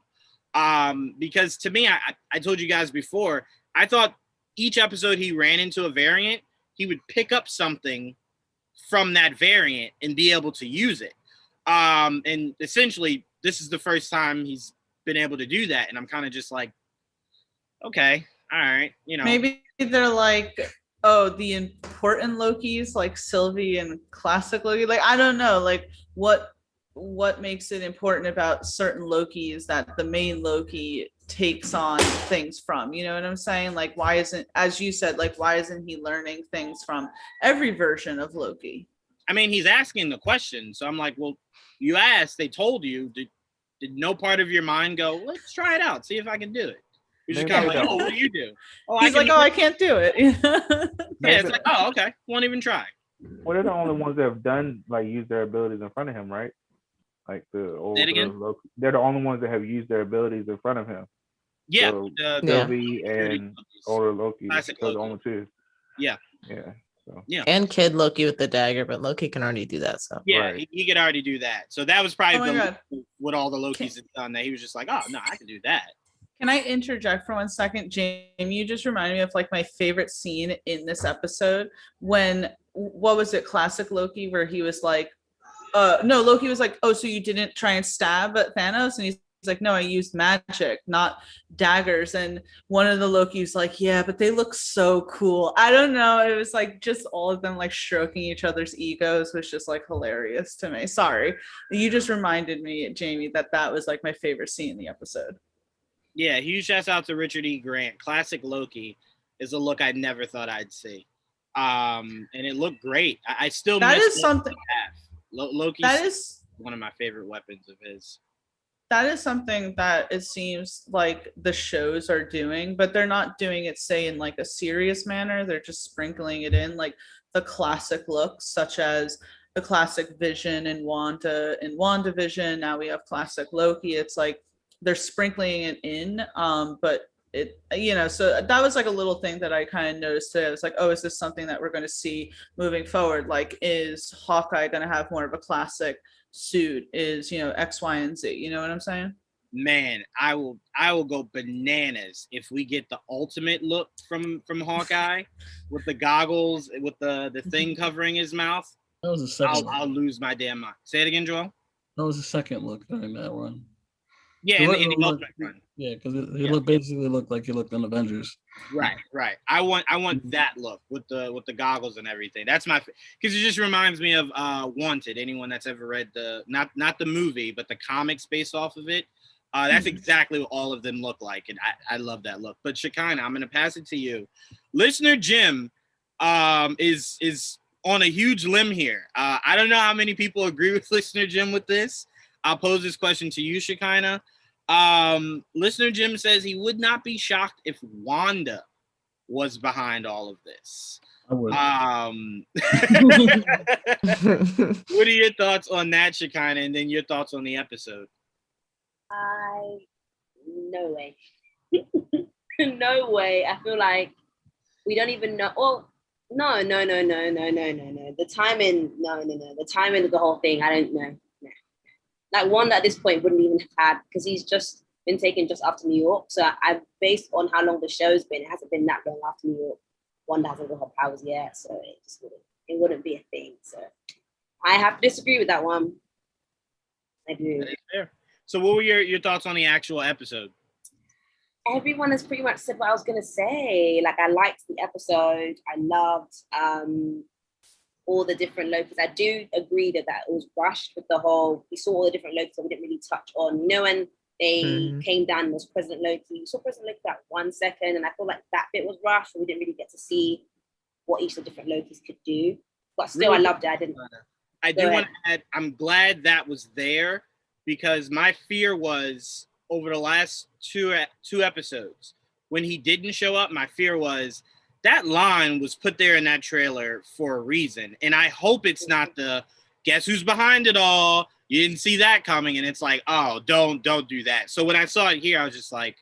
Because to me, I told you guys before, I thought each episode he ran into a variant, he would pick up something from that variant and be able to use it. And essentially, this is the first time he's been able to do that. And I'm kind of just okay, all right, Maybe they're the important Lokis, Sylvie and classic Loki. I don't know, what makes it important about certain Lokis that the main Loki takes on things from, you know what I'm saying? Why isn't, as you said, why isn't he learning things from every version of Loki? I mean, he's asking the question, so I'm well, you asked, they told you. Did no part of your mind go, let's try it out, see if I can do it? You're just kind of what do you do? He's I can't do it. Yeah, it's okay, won't even try. Well, they're the only ones that have done use their abilities in front of him, right? The old Loki. They're the only ones that have used their abilities in front of him. Yeah, so Sylvie and older Loki. Classic Loki. The only two. Yeah. Yeah. So. Yeah. And Kid Loki with the dagger, but Loki can already do that. So yeah, right. he could already do that. So that was probably what all the Lokis had done. That he was just oh no, I can do that. Can I interject for 1 second, Jamie? You just reminded me of my favorite scene in this episode when, what was it, Classic Loki, where he was no, Loki was like, oh, so you didn't try and stab at Thanos? And he's like, no, I used magic, not daggers. And one of the Loki's like, yeah, but they look so cool. I don't know. It was like just all of them like stroking each other's egos was just like hilarious to me. Sorry. You just reminded me, Jamie, that was like my favorite scene in the episode. Yeah, huge shout out to Richard E. Grant. Classic Loki is a look I never thought I'd see. And it looked great. I still that miss is something Loki that is one of my favorite weapons of his. That is something that it seems like the shows are doing, but they're not doing it, say, in like a serious manner. They're just sprinkling it in, like the classic looks, such as the classic Vision and Wanda in WandaVision. Now we have classic Loki. It's like they're sprinkling it in, but it, so that was like a little thing that I kind of noticed today. I was like, oh, is this something that we're going to see moving forward? Like, is Hawkeye going to have more of a classic suit? Is X, Y, and Z? You know what I'm saying? Man, I will go bananas if we get the ultimate look from Hawkeye with the goggles, with the thing covering his mouth. That was the second. I'll lose my damn mind. Say it again, Joel. That was the second look during that run. Yeah, in the ultimate run. Yeah, because it basically looked like he looked in Avengers. Right. I want that look with the goggles and everything. That's my, because it just reminds me of Wanted. Anyone that's ever read the not the movie, but the comics based off of it. That's exactly what all of them look like, and I love that look. But Shekinah, I'm gonna pass it to you. Listener Jim is on a huge limb here. I don't know how many people agree with Listener Jim with this. I'll pose this question to you, Shekinah. Listener Jim says he would not be shocked if Wanda was behind all of this. I would. What are your thoughts on that, Shekinah, and then your thoughts on the episode? No way. No way. I feel like we don't even know. Well, no. The timing, no. The timing of the whole thing, I don't know. No. Like Wanda at this point wouldn't even have had, because he's just been taken just after New York. So I, based on how long the show's been, it hasn't been that long after New York. Wanda hasn't got her powers yet, so it wouldn't be a thing. So I have to disagree with that one. I do. Fair. So what were your thoughts on the actual episode? Everyone has pretty much said what I was going to say. Like, I liked the episode. I loved all the different Lokis. I do agree that it was rushed with the whole, we saw all the different Lokis that we didn't really touch on. When they came down and was President Loki, we saw President Loki that 1 second, and I feel like that bit was rushed, and we didn't really get to see what each of the different Lokis could do. But still, really? I loved it. I do want to add, I'm glad that was there, because my fear was over the last two episodes, when he didn't show up, my fear was that line was put there in that trailer for a reason. And I hope it's not the guess who's behind it all. You didn't see that coming. And it's like, oh, don't do that. So when I saw it here, I was just like,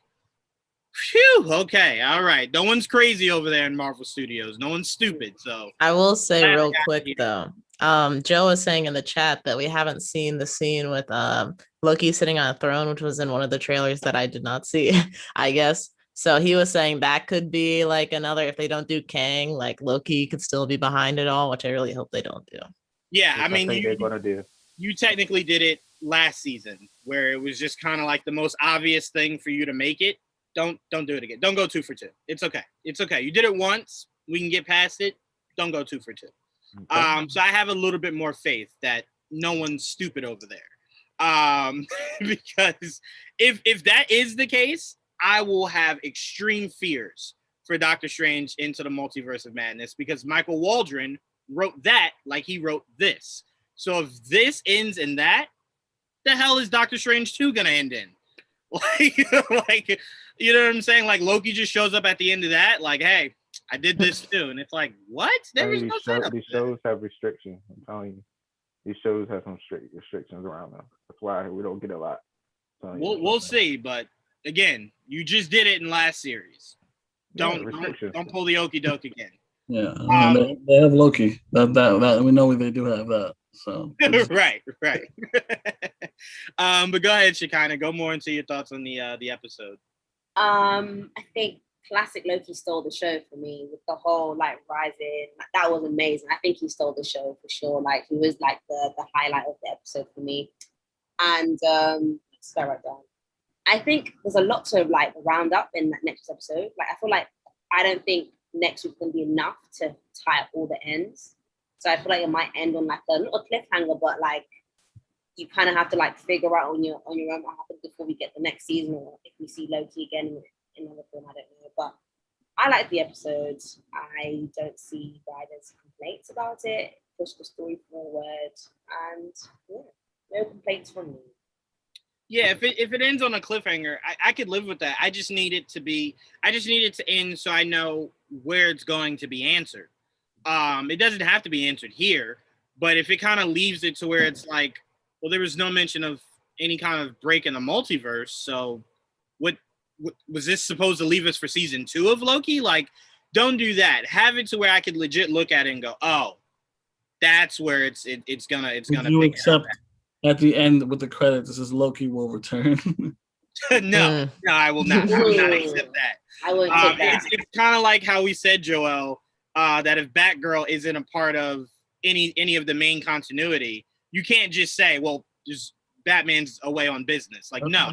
phew, okay, all right. No one's crazy over there in Marvel Studios. No one's stupid. So I will say real quick though, Joe was saying in the chat that we haven't seen the scene with Loki sitting on a throne, which was in one of the trailers that I did not see, I guess. So he was saying that could be like another, if they don't do Kang, like Loki could still be behind it all, which I really hope they don't do. Yeah, I mean, they're gonna do. You technically did it last season, where it was just kind of like the most obvious thing for you to make it. Don't do it again. Don't go 2 for 2. It's okay. It's okay. You did it once. We can get past it. Don't go 2 for 2. Okay. So I have a little bit more faith that no one's stupid over there. Because if that is the case, I will have extreme fears for Doctor Strange Into the Multiverse of Madness, because Michael Waldron wrote that like he wrote this. So if this ends in that, the hell is Doctor Strange 2 gonna end in? Like, you know what I'm saying? Like, Loki just shows up at the end of that, like, hey, I did this too. And it's like, what? There is no setup. These shows have restrictions. I'm telling you. These shows have some strict restrictions around them. That's why we don't get a lot. We'll see, but again, you just did it in last series. Don't pull the okey doke again. Yeah, they have Loki. That we know they do have that. So right. But go ahead, Shekinah. Go more into your thoughts on the episode. I think classic Loki stole the show for me with the whole like rising. Like, that was amazing. I think he stole the show for sure. Like he was like the highlight of the episode for me. And let's go right down. I think there's a lot to like round up in that next episode. Like I don't think next week's gonna be enough to tie up all the ends. So I feel like it might end on like not a cliffhanger, but like you kind of have to like figure out on your own what happens before we get the next season, or if we see Loki again in another film, I don't know. But I like the episode. I don't see why there's complaints about it. Push the story forward, and yeah, no complaints from me. Yeah, if it ends on a cliffhanger, I could live with that. I just need it to end so I know where it's going to be answered. It doesn't have to be answered here, but if it kind of leaves it to where it's like, well, there was no mention of any kind of break in the multiverse, so what was this supposed to leave us for season 2 of Loki? Like, don't do that. Have it to where I could legit look at it and go, oh, that's where it's gonna you accept at the end with the credits, it says Loki will return. No, I will not. I will not accept that. I would take that. It's kind of like how we said, Joel, that if Batgirl isn't a part of any of the main continuity, you can't just say, well, just Batman's away on business. Like, no.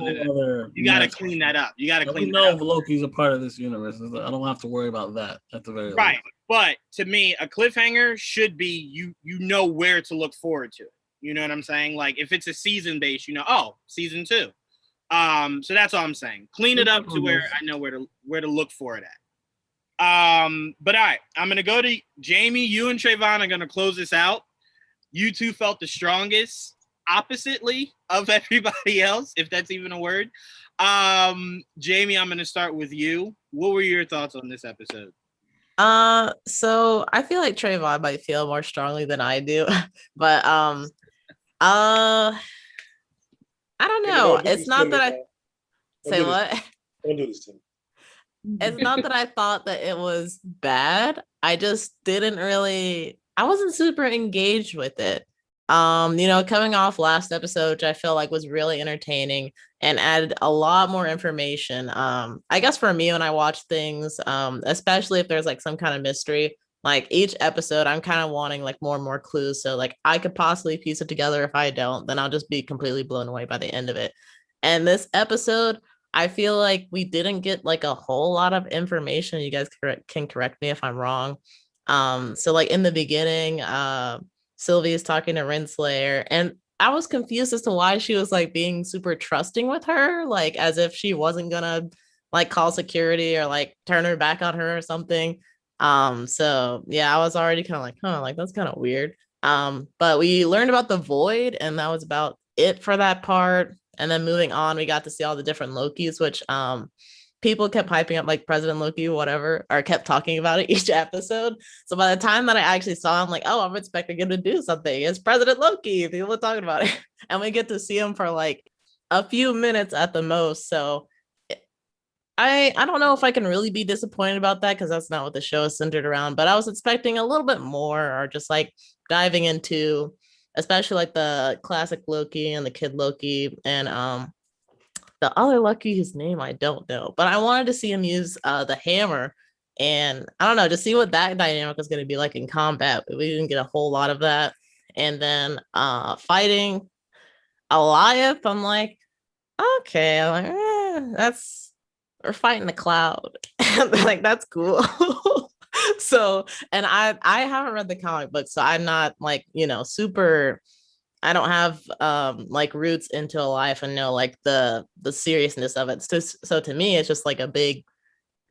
You got to clean that up. You got to clean that up. We know Loki's a part of this universe. I don't have to worry about that at the very least. Right. But to me, a cliffhanger should be you know where to look forward to. You know what I'm saying? Like, if it's a season base, season 2. So that's all I'm saying. Clean it up to where I know where to look for it at. But all right, I'm gonna go to Jamie. You and Trayvon are gonna close this out. You two felt the strongest, oppositely of everybody else, if that's even a word. Jamie, I'm gonna start with you. What were your thoughts on this episode? So I feel like Trayvon might feel more strongly than I do, but I don't know. It's not that I say what. Don't do this to me. It's not that I thought that it was bad. I just I wasn't super engaged with it. Coming off last episode, which I feel like was really entertaining and added a lot more information. I guess for me, when I watch things, especially if there's like some kind of mystery, like each episode, I'm kind of wanting like more and more clues. So like I could possibly piece it together. If I don't, then I'll just be completely blown away by the end of it. And this episode, I feel like we didn't get like a whole lot of information. You guys can correct me if I'm wrong. So like in the beginning, Sylvie is talking to Renslayer, and I was confused as to why she was like being super trusting with her, like as if she wasn't gonna like call security or like turn her back on her or something. So yeah, I was already kind of like, like that's kind of weird. But we learned about the Void, and that was about it for that part. And then moving on, we got to see all the different Lokis, which people kept hyping up like President Loki, whatever, or kept talking about it each episode. So by the time that I actually saw him, like, oh, I'm expecting him to do something. It's President Loki. People are talking about it. And we get to see him for like a few minutes at the most. So I don't know if I can really be disappointed about that, because that's not what the show is centered around. But I was expecting a little bit more, or just like diving into especially like the classic Loki and the kid Loki and the other Loki, whose name I don't know, but I wanted to see him use the hammer, and I don't know, to see what that dynamic was going to be like in combat. But we didn't get a whole lot of that. And then fighting Goliath, I'm like, okay, I'm like, we're fighting the cloud. Like, that's cool. So, and I haven't read the comic book, so I'm not like, super, I don't have like roots into life and know like the seriousness of it. So to me, it's just like a big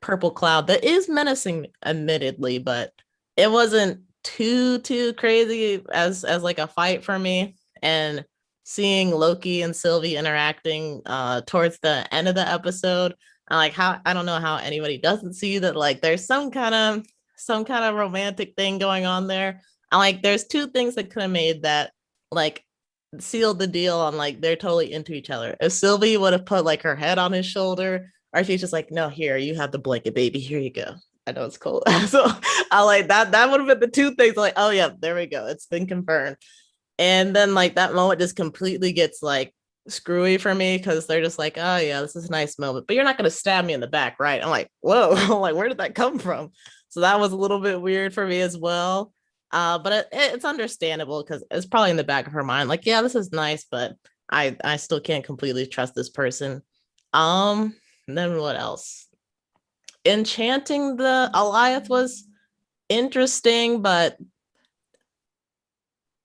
purple cloud that is menacing, admittedly, but it wasn't too crazy as like a fight for me. And seeing Loki and Sylvie interacting towards the end of the episode, I don't know how anybody doesn't see that like there's some kind of romantic thing going on there. There's two things that could have made that like sealed the deal on like they're totally into each other. If Sylvie would have put like her head on his shoulder, or if she's just like, no, here, you have the blanket, baby, here you go. I know it's cold. So I like that would have been the two things, like, oh yeah, there we go, it's been confirmed. And then like that moment just completely gets like screwy for me because they're just like, oh yeah, this is a nice moment, but you're not gonna stab me in the back, right? I'm like, whoa, like where did that come from? So that was a little bit weird for me as well. But it's understandable because it's probably in the back of her mind, like, yeah, this is nice, but I still can't completely trust this person. And then what else? Enchanting the Alioth was interesting, but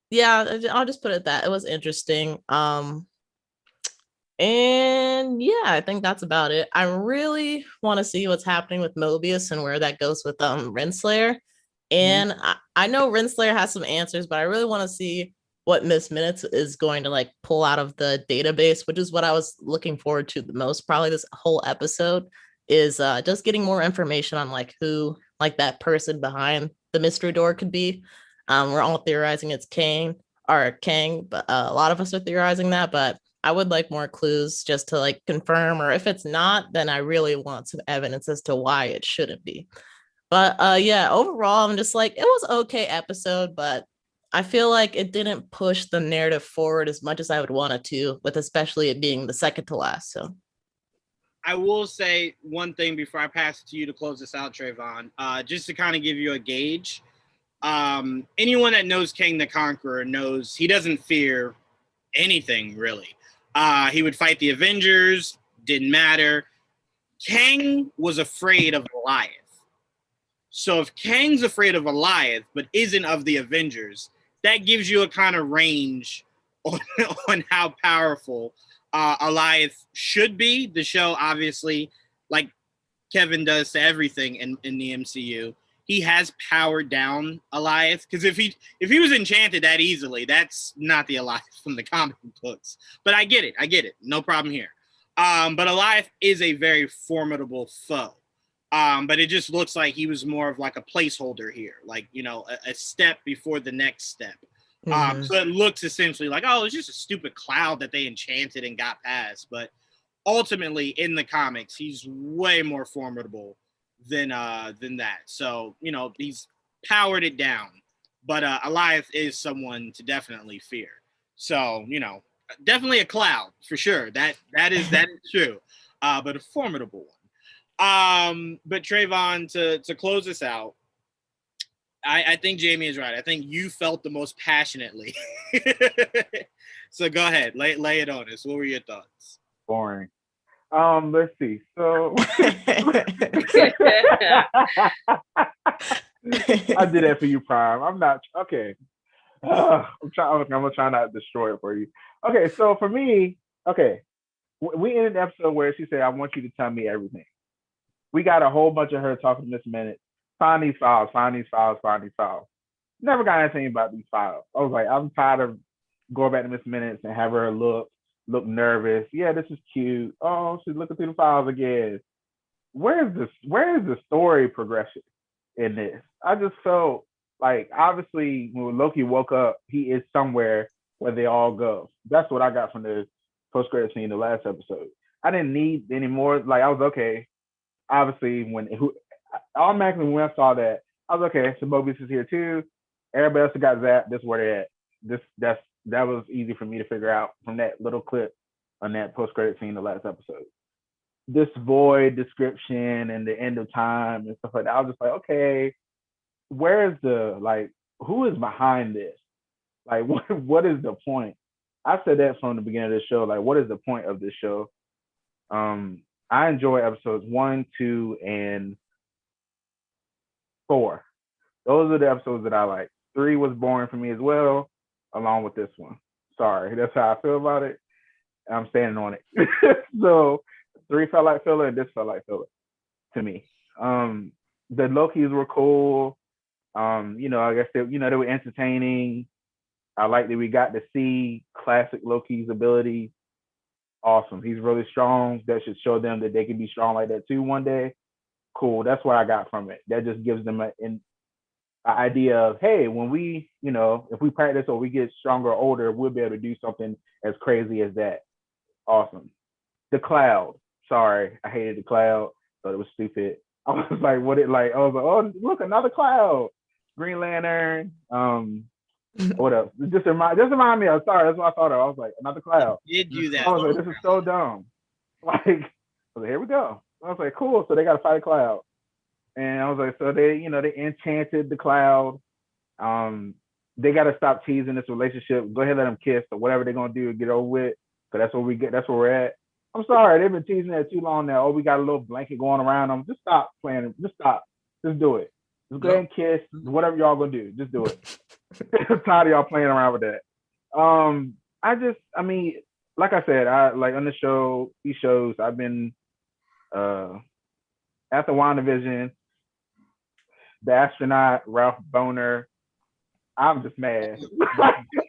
yeah, I'll just put it that it was interesting. And yeah, I think that's about it. I really want to see what's happening with Mobius and where that goes with Renslayer. And I know Renslayer has some answers, but I really want to see what Miss Minutes is going to like pull out of the database, which is what I was looking forward to the most. Probably this whole episode is just getting more information on like who like that person behind the mystery door could be. We're all theorizing it's Kang or Kang, but a lot of us are theorizing that, but I would like more clues just to like confirm, or if it's not, then I really want some evidence as to why it shouldn't be. But yeah, overall, I'm just like, it was okay episode, but I feel like it didn't push the narrative forward as much as I would want it to, with especially it being the second to last. So I will say one thing before I pass it to you to close this out, Trayvon, just to kind of give you a gauge. Anyone that knows Kang the Conqueror knows he doesn't fear anything really. He would fight the Avengers, didn't matter. Kang was afraid of Goliath. So if Kang's afraid of Goliath but isn't of the Avengers, that gives you a kind of range on how powerful Goliath should be. The show, obviously, like Kevin does to everything in the MCU, he has powered down Goliath, because if he was enchanted that easily, that's not the Goliath from the comic books. But I get it, no problem here. But Goliath is a very formidable foe. But it just looks like he was more of like a placeholder here, like, you know, a step before the next step. So it looks essentially like, oh, it's just a stupid cloud that they enchanted and got past. But ultimately, in the comics, he's way more formidable than that. So, you know, he's powered it down. But Goliath is someone to definitely fear. So, you know, definitely a cloud for sure. That is true. But a formidable one. But Trayvon, to close this out, I think Jamie is right. I think you felt the most passionately. So go ahead, lay it on us. What were your thoughts? Boring. Let's see. So I did that for you, Prime. I'm not okay. I'm gonna try not to destroy it for you. Okay, so for me, okay, we ended the episode where she said, "I want you to tell me everything." We got a whole bunch of her talking to Miss Minute. Find these files. Never got anything about these files. I was like, I'm tired of going back to Miss Minutes and have her look nervous. Yeah, this is cute. Oh, she's looking through the files again. Where is the story progression in this? I just felt like, obviously when Loki woke up, he is somewhere where they all go. That's what I got from the post-credit scene in the last episode. I didn't need any more. Like, I was okay. Obviously, automatically when I saw that, I was okay. So Mobius is here too. Everybody else got zapped. This is where they're at. That was easy for me to figure out from that little clip on that post-credit scene in the last episode. This void description and the end of time and stuff like that, I was just like, okay, where's who is behind this? Like, what is the point? I said that from the beginning of the show. Like, what is the point of this show? I enjoy episodes 1, 2, and 4. Those are the episodes that I like. 3 was boring for me as well, along with this one. Sorry, that's how I feel about it. I'm standing on it. So 3 felt like filler, and this felt like filler to me. The Lokis were cool. I guess they were entertaining. I like that we got to see classic Loki's ability. Awesome. He's really strong. That should show them that they can be strong like that too one day. Cool. That's what I got from it. That just gives them an idea of, hey, when we, if we practice or we get stronger or older, we'll be able to do something as crazy as that. Awesome. The cloud. Sorry, I hated the cloud. Thought it was stupid. I was like, oh, look, another cloud. Green Lantern. What else? Just remind me. I'm sorry. That's what I thought of. I was like, another cloud. Did do that? I was like, this is so dumb. Like, I was like, here we go. I was like, cool. So they got to fight a cloud, and I was like, so they enchanted the cloud. They got to stop teasing this relationship. Go ahead, let them kiss or whatever they're gonna do to get over with. Cause that's what we get. That's where we're at. I'm sorry, they've been teasing that too long now. Oh, we got a little blanket going around them. Just stop playing. Just stop. Just do it. Just go ahead and kiss. Whatever y'all gonna do, just do it. I'm tired of y'all playing around with that. I mean, like I said, I like on the show, these shows, I've been after WandaVision, the astronaut, Ralph Boner. I'm just mad.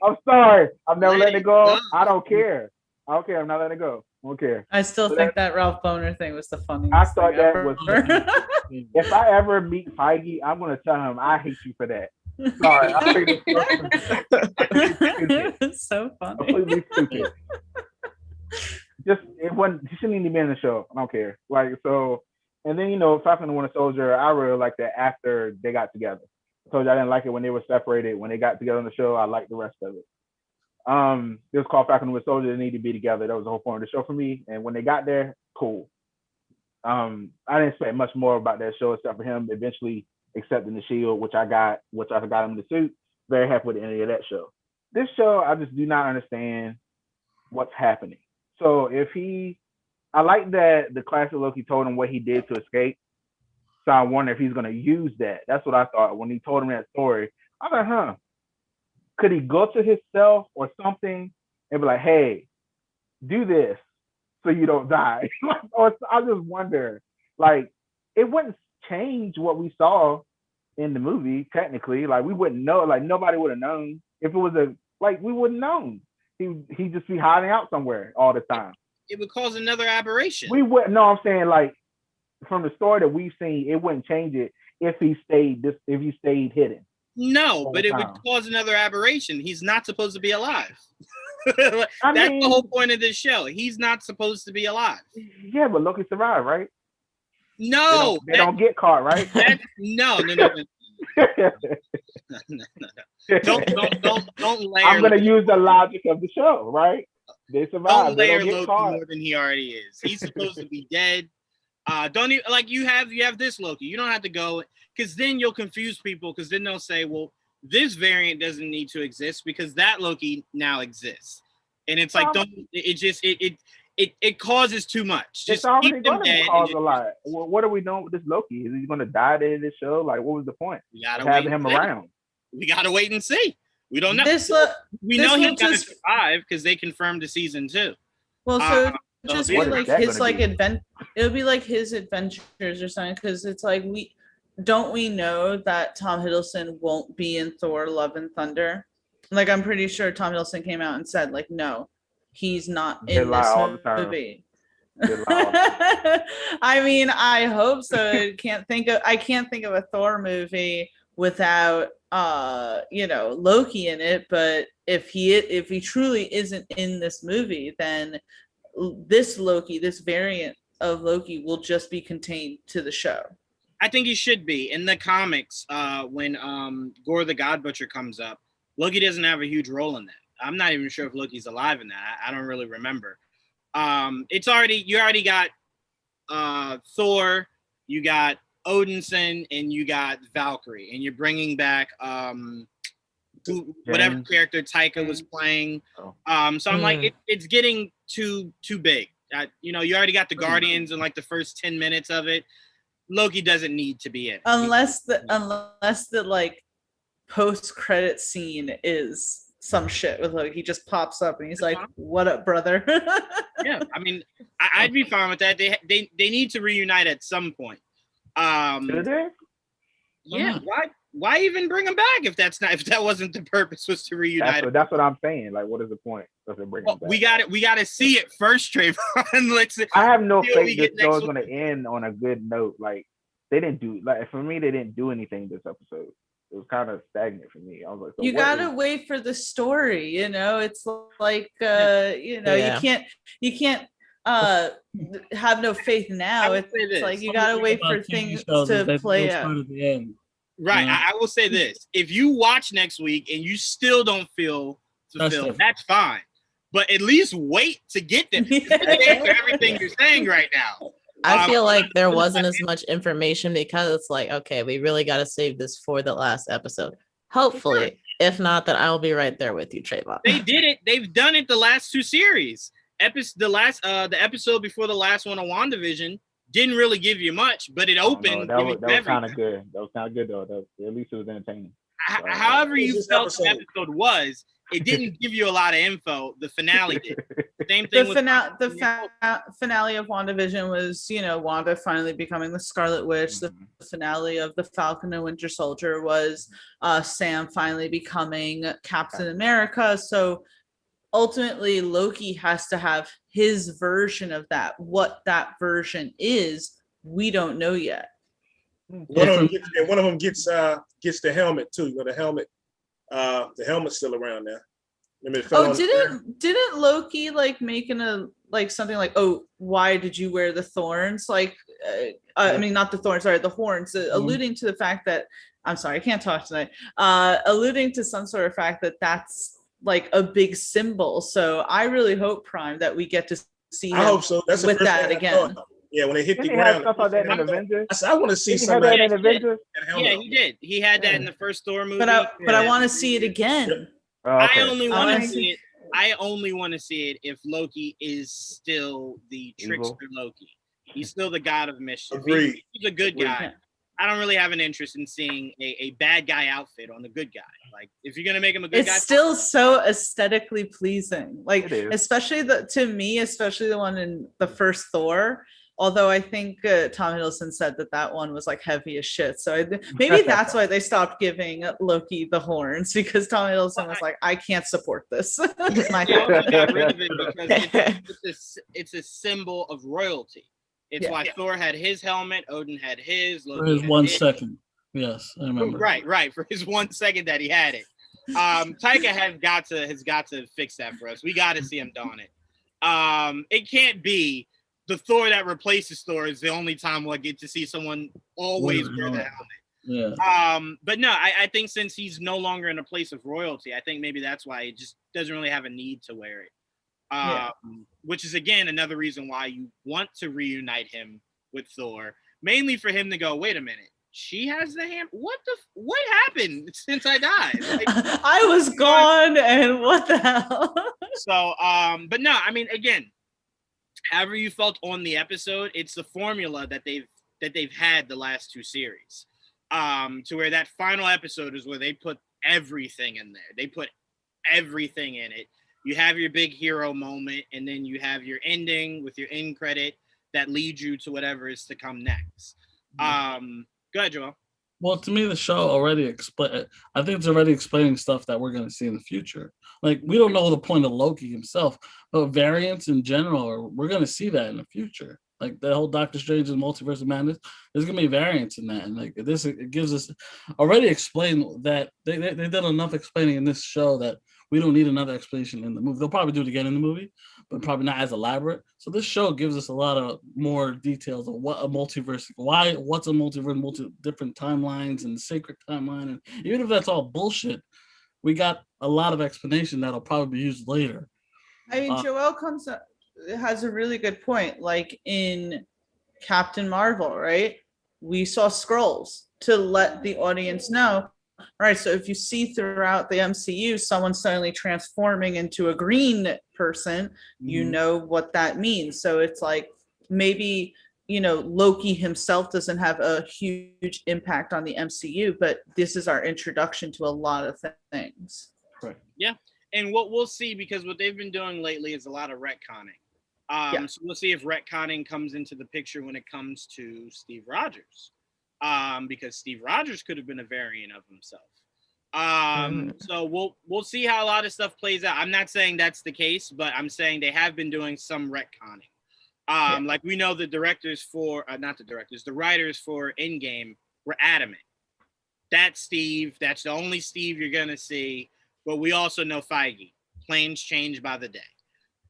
I'm sorry. I've never let it go. I don't care. I'm not letting it go. I don't care. I still think that Ralph Boner thing was the funniest. I thought thing that ever. was. If I ever meet Feige, I'm gonna tell him I hate you for that. Sorry, I think it's so funny. Completely stupid. Just it wasn't. He shouldn't even be in the show. I don't care. Like so, and then Falcon and Winter Soldier. I really like that after they got together. I told you I didn't like it when they were separated. When they got together on the show, I liked the rest of it. It was called Falcon and Winter Soldier. They need to be together. That was the whole point of the show for me. And when they got there, cool. I didn't expect much more about that show except for him eventually accepting the shield, which I got him the suit. Very happy with any of that show. This show, I just do not understand what's happening. So I like that the classic Loki told him what he did to escape. So I wonder if he's gonna use that. That's what I thought when he told him that story. I was like, could he go to himself or something and be like, hey, do this so you don't die? Or I just wonder, like, it wouldn't change what we saw in the movie, technically. Like, we wouldn't know, like, nobody would have known. If it was we wouldn't know. He'd just be hiding out somewhere all the time. It would cause another aberration. We wouldn't know. I'm saying, like, from the story that we've seen, it wouldn't change it if he stayed hidden. No, but it would cause another aberration. He's not supposed to be alive. That's the whole point of this show. He's not supposed to be alive. Yeah, but Loki survived, right? No, they don't get caught, right? No. Don't layer. I'm gonna use the logic of the show, right? They survive. Don't layer Loki more than he already is. He's supposed to be dead. Don't even like you have this Loki. You don't have to go because then you'll confuse people because then they'll say, well, this variant doesn't need to exist because that Loki now exists. And it's like it causes too much. Just it's already going to cause a lot. Well, what are we doing with this Loki? Is he going to die at the end of this show? Like, what was the point? We gotta having him around. We gotta wait and see. We don't know. We know he's gonna survive because they confirmed the season 2. Well, so just be like his it would be like his adventures or something because it's like we know that Tom Hiddleston won't be in Thor: Love and Thunder. Like I'm pretty sure Tom Hiddleston came out and said like no, he's not in this movie. I mean, I hope so. I can't think of a Thor movie without Loki in it. But if he truly isn't in this movie, then this Loki, this variant of Loki, will just be contained to the show. I think he should be. In the comics, when Gore the God Butcher comes up, Loki doesn't have a huge role in that. I'm not even sure if Loki's alive in that. I don't really remember. You already got Thor, you got Odinson, and you got Valkyrie, and you're bringing back whatever character Taika was playing. So I'm like, it's getting too big. You already got the Guardians in like the first 10 minutes of it. Loki doesn't need to be in. Unless the like post-credit scene is some shit with Loki. He just pops up and he's like, "What up, brother?" Yeah, I mean, I'd be fine with that. They need to reunite at some point. Did they? Yeah. Why even bring him back if that wasn't the purpose, was to reunite? That's what I'm saying. Like, what is the point of bringing him back? We got to see it first, Trayvon. I have no faith this show is going to end on a good note. Like, they didn't do for me. They didn't do anything this episode. It was kind of stagnant for me. I was like, you gotta wait for the story. It's like you can't have no faith now. It's like you gotta wait for things to play out. At the end. Right. Yeah. I will say this. If you watch next week and you still don't feel fulfilled, that's fine. But at least wait to get there. For everything you're saying right now. I feel like there wasn't as much information because it's like, okay, we really got to save this for the last episode. Hopefully. If not, then I'll be right there with you, Trayvon. They did it. They've done it the last 2 series. The episode before the last one on WandaVision didn't really give you much, but it opened. That was kind of good. That was kind of good though. At least it was entertaining. However you felt the episode was, it didn't give you a lot of info. The finale did. Same thing. The finale of WandaVision was, Wanda finally becoming the Scarlet Witch. The finale of the Falcon and Winter Soldier was Sam finally becoming Captain America. So ultimately, Loki has to have his version of that. What that version is, we don't know yet. One of them gets the helmet too. The helmet's still around there. Didn't Loki make something like, oh, why did you wear the thorns? I mean, not the thorns, sorry, the horns, alluding to the fact that, I'm sorry, I can't talk tonight. Alluding to some sort of fact that that's a big symbol. So I really hope, Prime, that we get to see him I hope so. That's with that again. Yeah, when they hit the ground. Stuff like that in Avengers. I want to see somebody in Avengers. Yeah, he did. He had that in the first Thor movie. But I want to see it again. I only want to see it. I only want to see it if Loki is still the trickster Loki. He's still the god of mischief. Agreed. He's a good guy. I don't really have an interest in seeing a bad guy outfit on a good guy. If you're gonna make him a good guy, it's still so aesthetically pleasing. Especially especially the one in the first Thor. Although I think Tom Hiddleston said that one was heavy as shit. So maybe that's why they stopped giving Loki the horns, because Tom Hiddleston was like, I can't support this. got rid of it because it's a symbol of royalty. It's why Thor had his helmet, Odin had his. Loki for his 1 second. Yes, I remember. Right. For his 1 second that he had it. Taika has got to fix that for us. We got to see him don it. It can't be the Thor that replaces Thor is the only time we'll get to see someone always wear the helmet. Yeah. But no, I think since he's no longer in a place of royalty, I think maybe that's why he just doesn't really have a need to wear it. Which is again another reason why you want to reunite him with Thor, mainly for him to go, wait a minute, she has the hammer. What happened since I died? I was gone, and what the hell? So, but no, I mean, again, however you felt on the episode, it's the formula that they've had the last 2 series. To where that final episode is where they put everything in there. They put everything in it. You have your big hero moment, and then you have your ending with your end credit that leads you to whatever is to come next. Go ahead, Joel. Well, to me, the show already I think it's already explaining stuff that we're going to see in the future. We don't know the point of Loki himself, but variants in general, we're going to see that in the future. The whole Doctor Strange and Multiverse of Madness, there's going to be variants in that. And it gives us already explained that they did enough explaining in this show that we don't need another explanation in the movie. They'll probably do it again in the movie, but probably not as elaborate. So this show gives us a lot of more details of what a multiverse, what's a multiverse, different timelines and sacred timeline. And even if that's all bullshit, we got a lot of explanation that'll probably be used later. I mean, Joel has a really good point. In Captain Marvel, right? We saw Skrulls to let the audience know. All right, so if you see throughout the MCU someone suddenly transforming into a green person, you know what that means. So it's maybe, Loki himself doesn't have a huge impact on the MCU, but this is our introduction to a lot of things. Right. Yeah, and what we'll see, because what they've been doing lately is a lot of retconning. So we'll see if retconning comes into the picture when it comes to Steve Rogers. Because Steve Rogers could have been a variant of himself. So we'll see how a lot of stuff plays out. I'm not saying that's the case, but I'm saying they have been doing some retconning. We know the the writers for Endgame were adamant. That's Steve. That's the only Steve you're gonna see. But we also know Feige. Plans change by the day.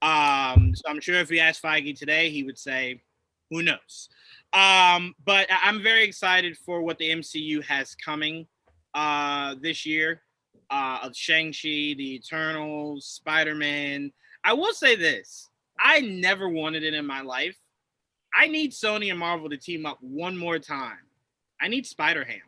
So I'm sure if we asked Feige today, he would say, who knows? But I'm very excited for what the MCU has coming this year. Of Shang-Chi, the Eternals, Spider-Man. I will say this. I never wanted it in my life. I need Sony and Marvel to team up one more time. I need Spider-Ham.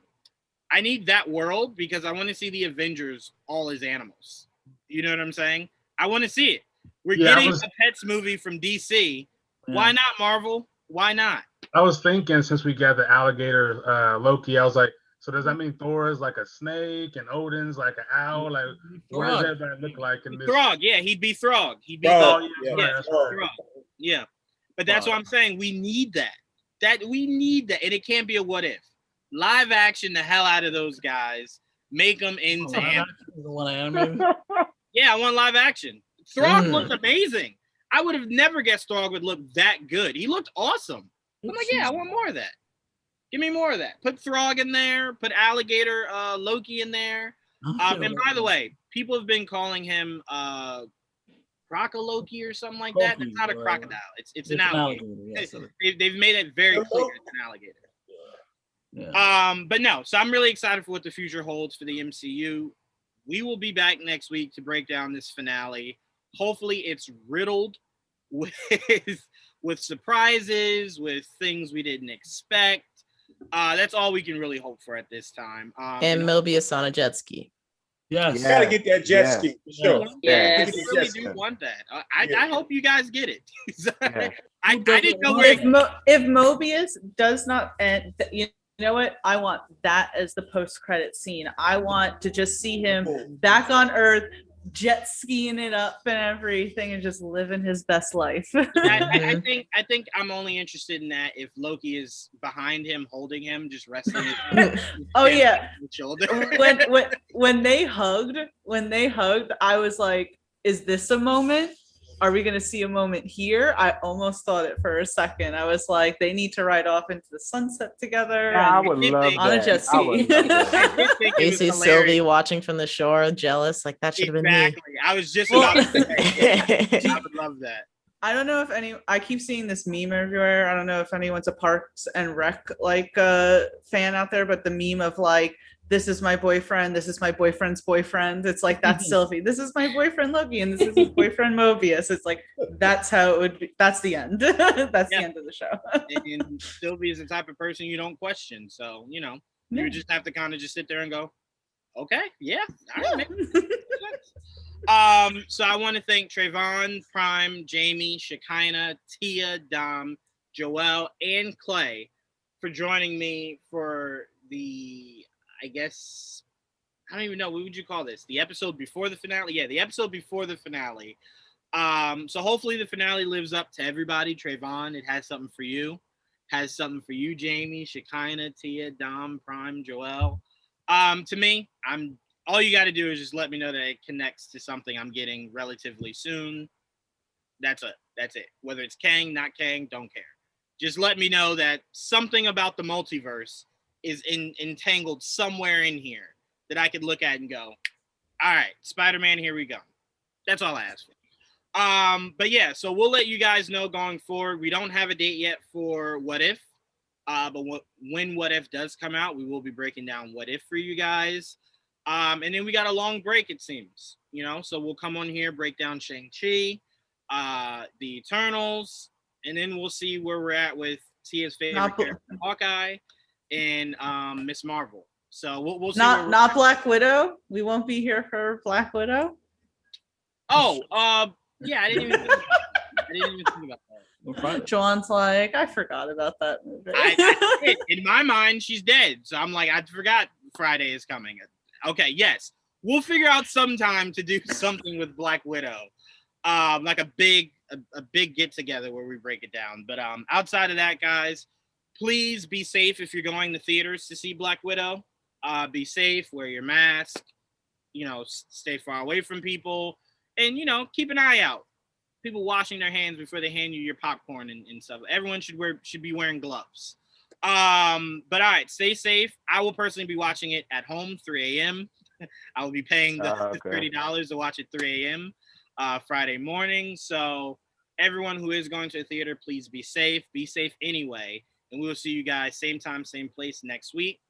I need that world because I want to see the Avengers all as animals. You know what I'm saying? I want to see it. We're getting a Pets movie from DC. Yeah. Why not, Marvel? Why not? I was thinking since we got the alligator Loki, I was like, so does that mean Thor is like a snake and Odin's like an owl? Like, what does everybody look like in this? Throg, yeah, he'd be Throg. He'd be Throg. Throg. Yeah. But that's what I'm saying. We need that. We need that. And it can't be a what if. Live action the hell out of those guys. Make them into animals. Yeah, I want live action. Throg looked amazing. I would have never guessed Throg would look that good. He looked awesome. I'm like, yeah, I want more of that. Give me more of that. Put Throg in there. Put alligator Loki in there. And by the way, people have been calling him Loki or something like that. That's not a crocodile. It's an alligator. They've made it very clear it's an alligator. Yeah. But no, so I'm really excited for what the future holds for the MCU. We will be back next week to break down this finale. Hopefully it's riddled with surprises, with things we didn't expect. That's all we can really hope for at this time. And Mobius on a jet ski. Yes. You gotta get that jet ski for sure. Yeah, I really do want that. I hope you guys get it. I didn't know where if Mobius does not end. You know what? I want that as the post-credit scene. I want to just see him back on Earth, jet skiing it up and everything, and just living his best life. I think I'm only interested in that if Loki is behind him, holding him, just resting his oh yeah, shoulder. when they hugged, I was like, "Is this a moment? Are we going to see a moment here?" I almost thought it for a second. I was like, they need to ride off into the sunset together. I would love on a jet ski. You see Sylvie watching from the shore, jealous, like that should have been me. I was just about to say, I would love that. I don't know if I keep seeing this meme everywhere. I don't know if anyone's a Parks and Rec fan out there, but the meme of like, this is my boyfriend, this is my boyfriend's boyfriend. It's like, that's Sylvie. This is my boyfriend Loki, and this is his boyfriend Mobius. It's like, that's how it would be. That's the end. That's the end of the show. And Sylvie is the type of person you don't question. So, you just have to kind of just sit there and go, okay, yeah. All right, so I want to thank Trayvon, Prime, Jamie, Shekinah, Tia, Dom, Joelle, and Clay for joining me for the, I guess, I don't even know, what would you call this? The episode before the finale? Yeah, the episode before the finale. So hopefully the finale lives up to everybody. Trayvon, it has something for you. Has something for you, Jamie, Shekinah, Tia, Dom, Prime, Joelle. To me, all you got to do is just let me know that it connects to something I'm getting relatively soon. That's it. Whether it's Kang, not Kang, don't care. Just let me know that something about the multiverse is entangled somewhere in here that I could look at and go, all right, Spider-Man, here we go. That's all I ask for. But yeah, so we'll let you guys know going forward. We don't have a date yet for What If, but when What If does come out, we will be breaking down What If for you guys. And then we got a long break, it seems, so we'll come on here, break down Shang-Chi, the Eternals, and then we'll see where we're at with Tia's favorite character, Hawkeye, and Miss Marvel. So we'll see. Not Black Widow. We won't be here for Black Widow. Oh, yeah, I didn't even think about that. John's like, I forgot about that movie. In my mind, she's dead. So I'm like, I forgot Friday is coming. Okay, yes. We'll figure out some time to do something with Black Widow. Like a big get together where we break it down. But outside of that, guys, please be safe if you're going to theaters to see Black Widow. Be safe, wear your mask, stay far away from people, and, keep an eye out. People washing their hands before they hand you your popcorn and stuff. Everyone should be wearing gloves. But all right, stay safe. I will personally be watching it at home, 3 a.m. I will be paying the $30 to watch it 3 a.m. Friday morning. So everyone who is going to a theater, please be safe. Be safe anyway. and we will see you guys same time, same place next week.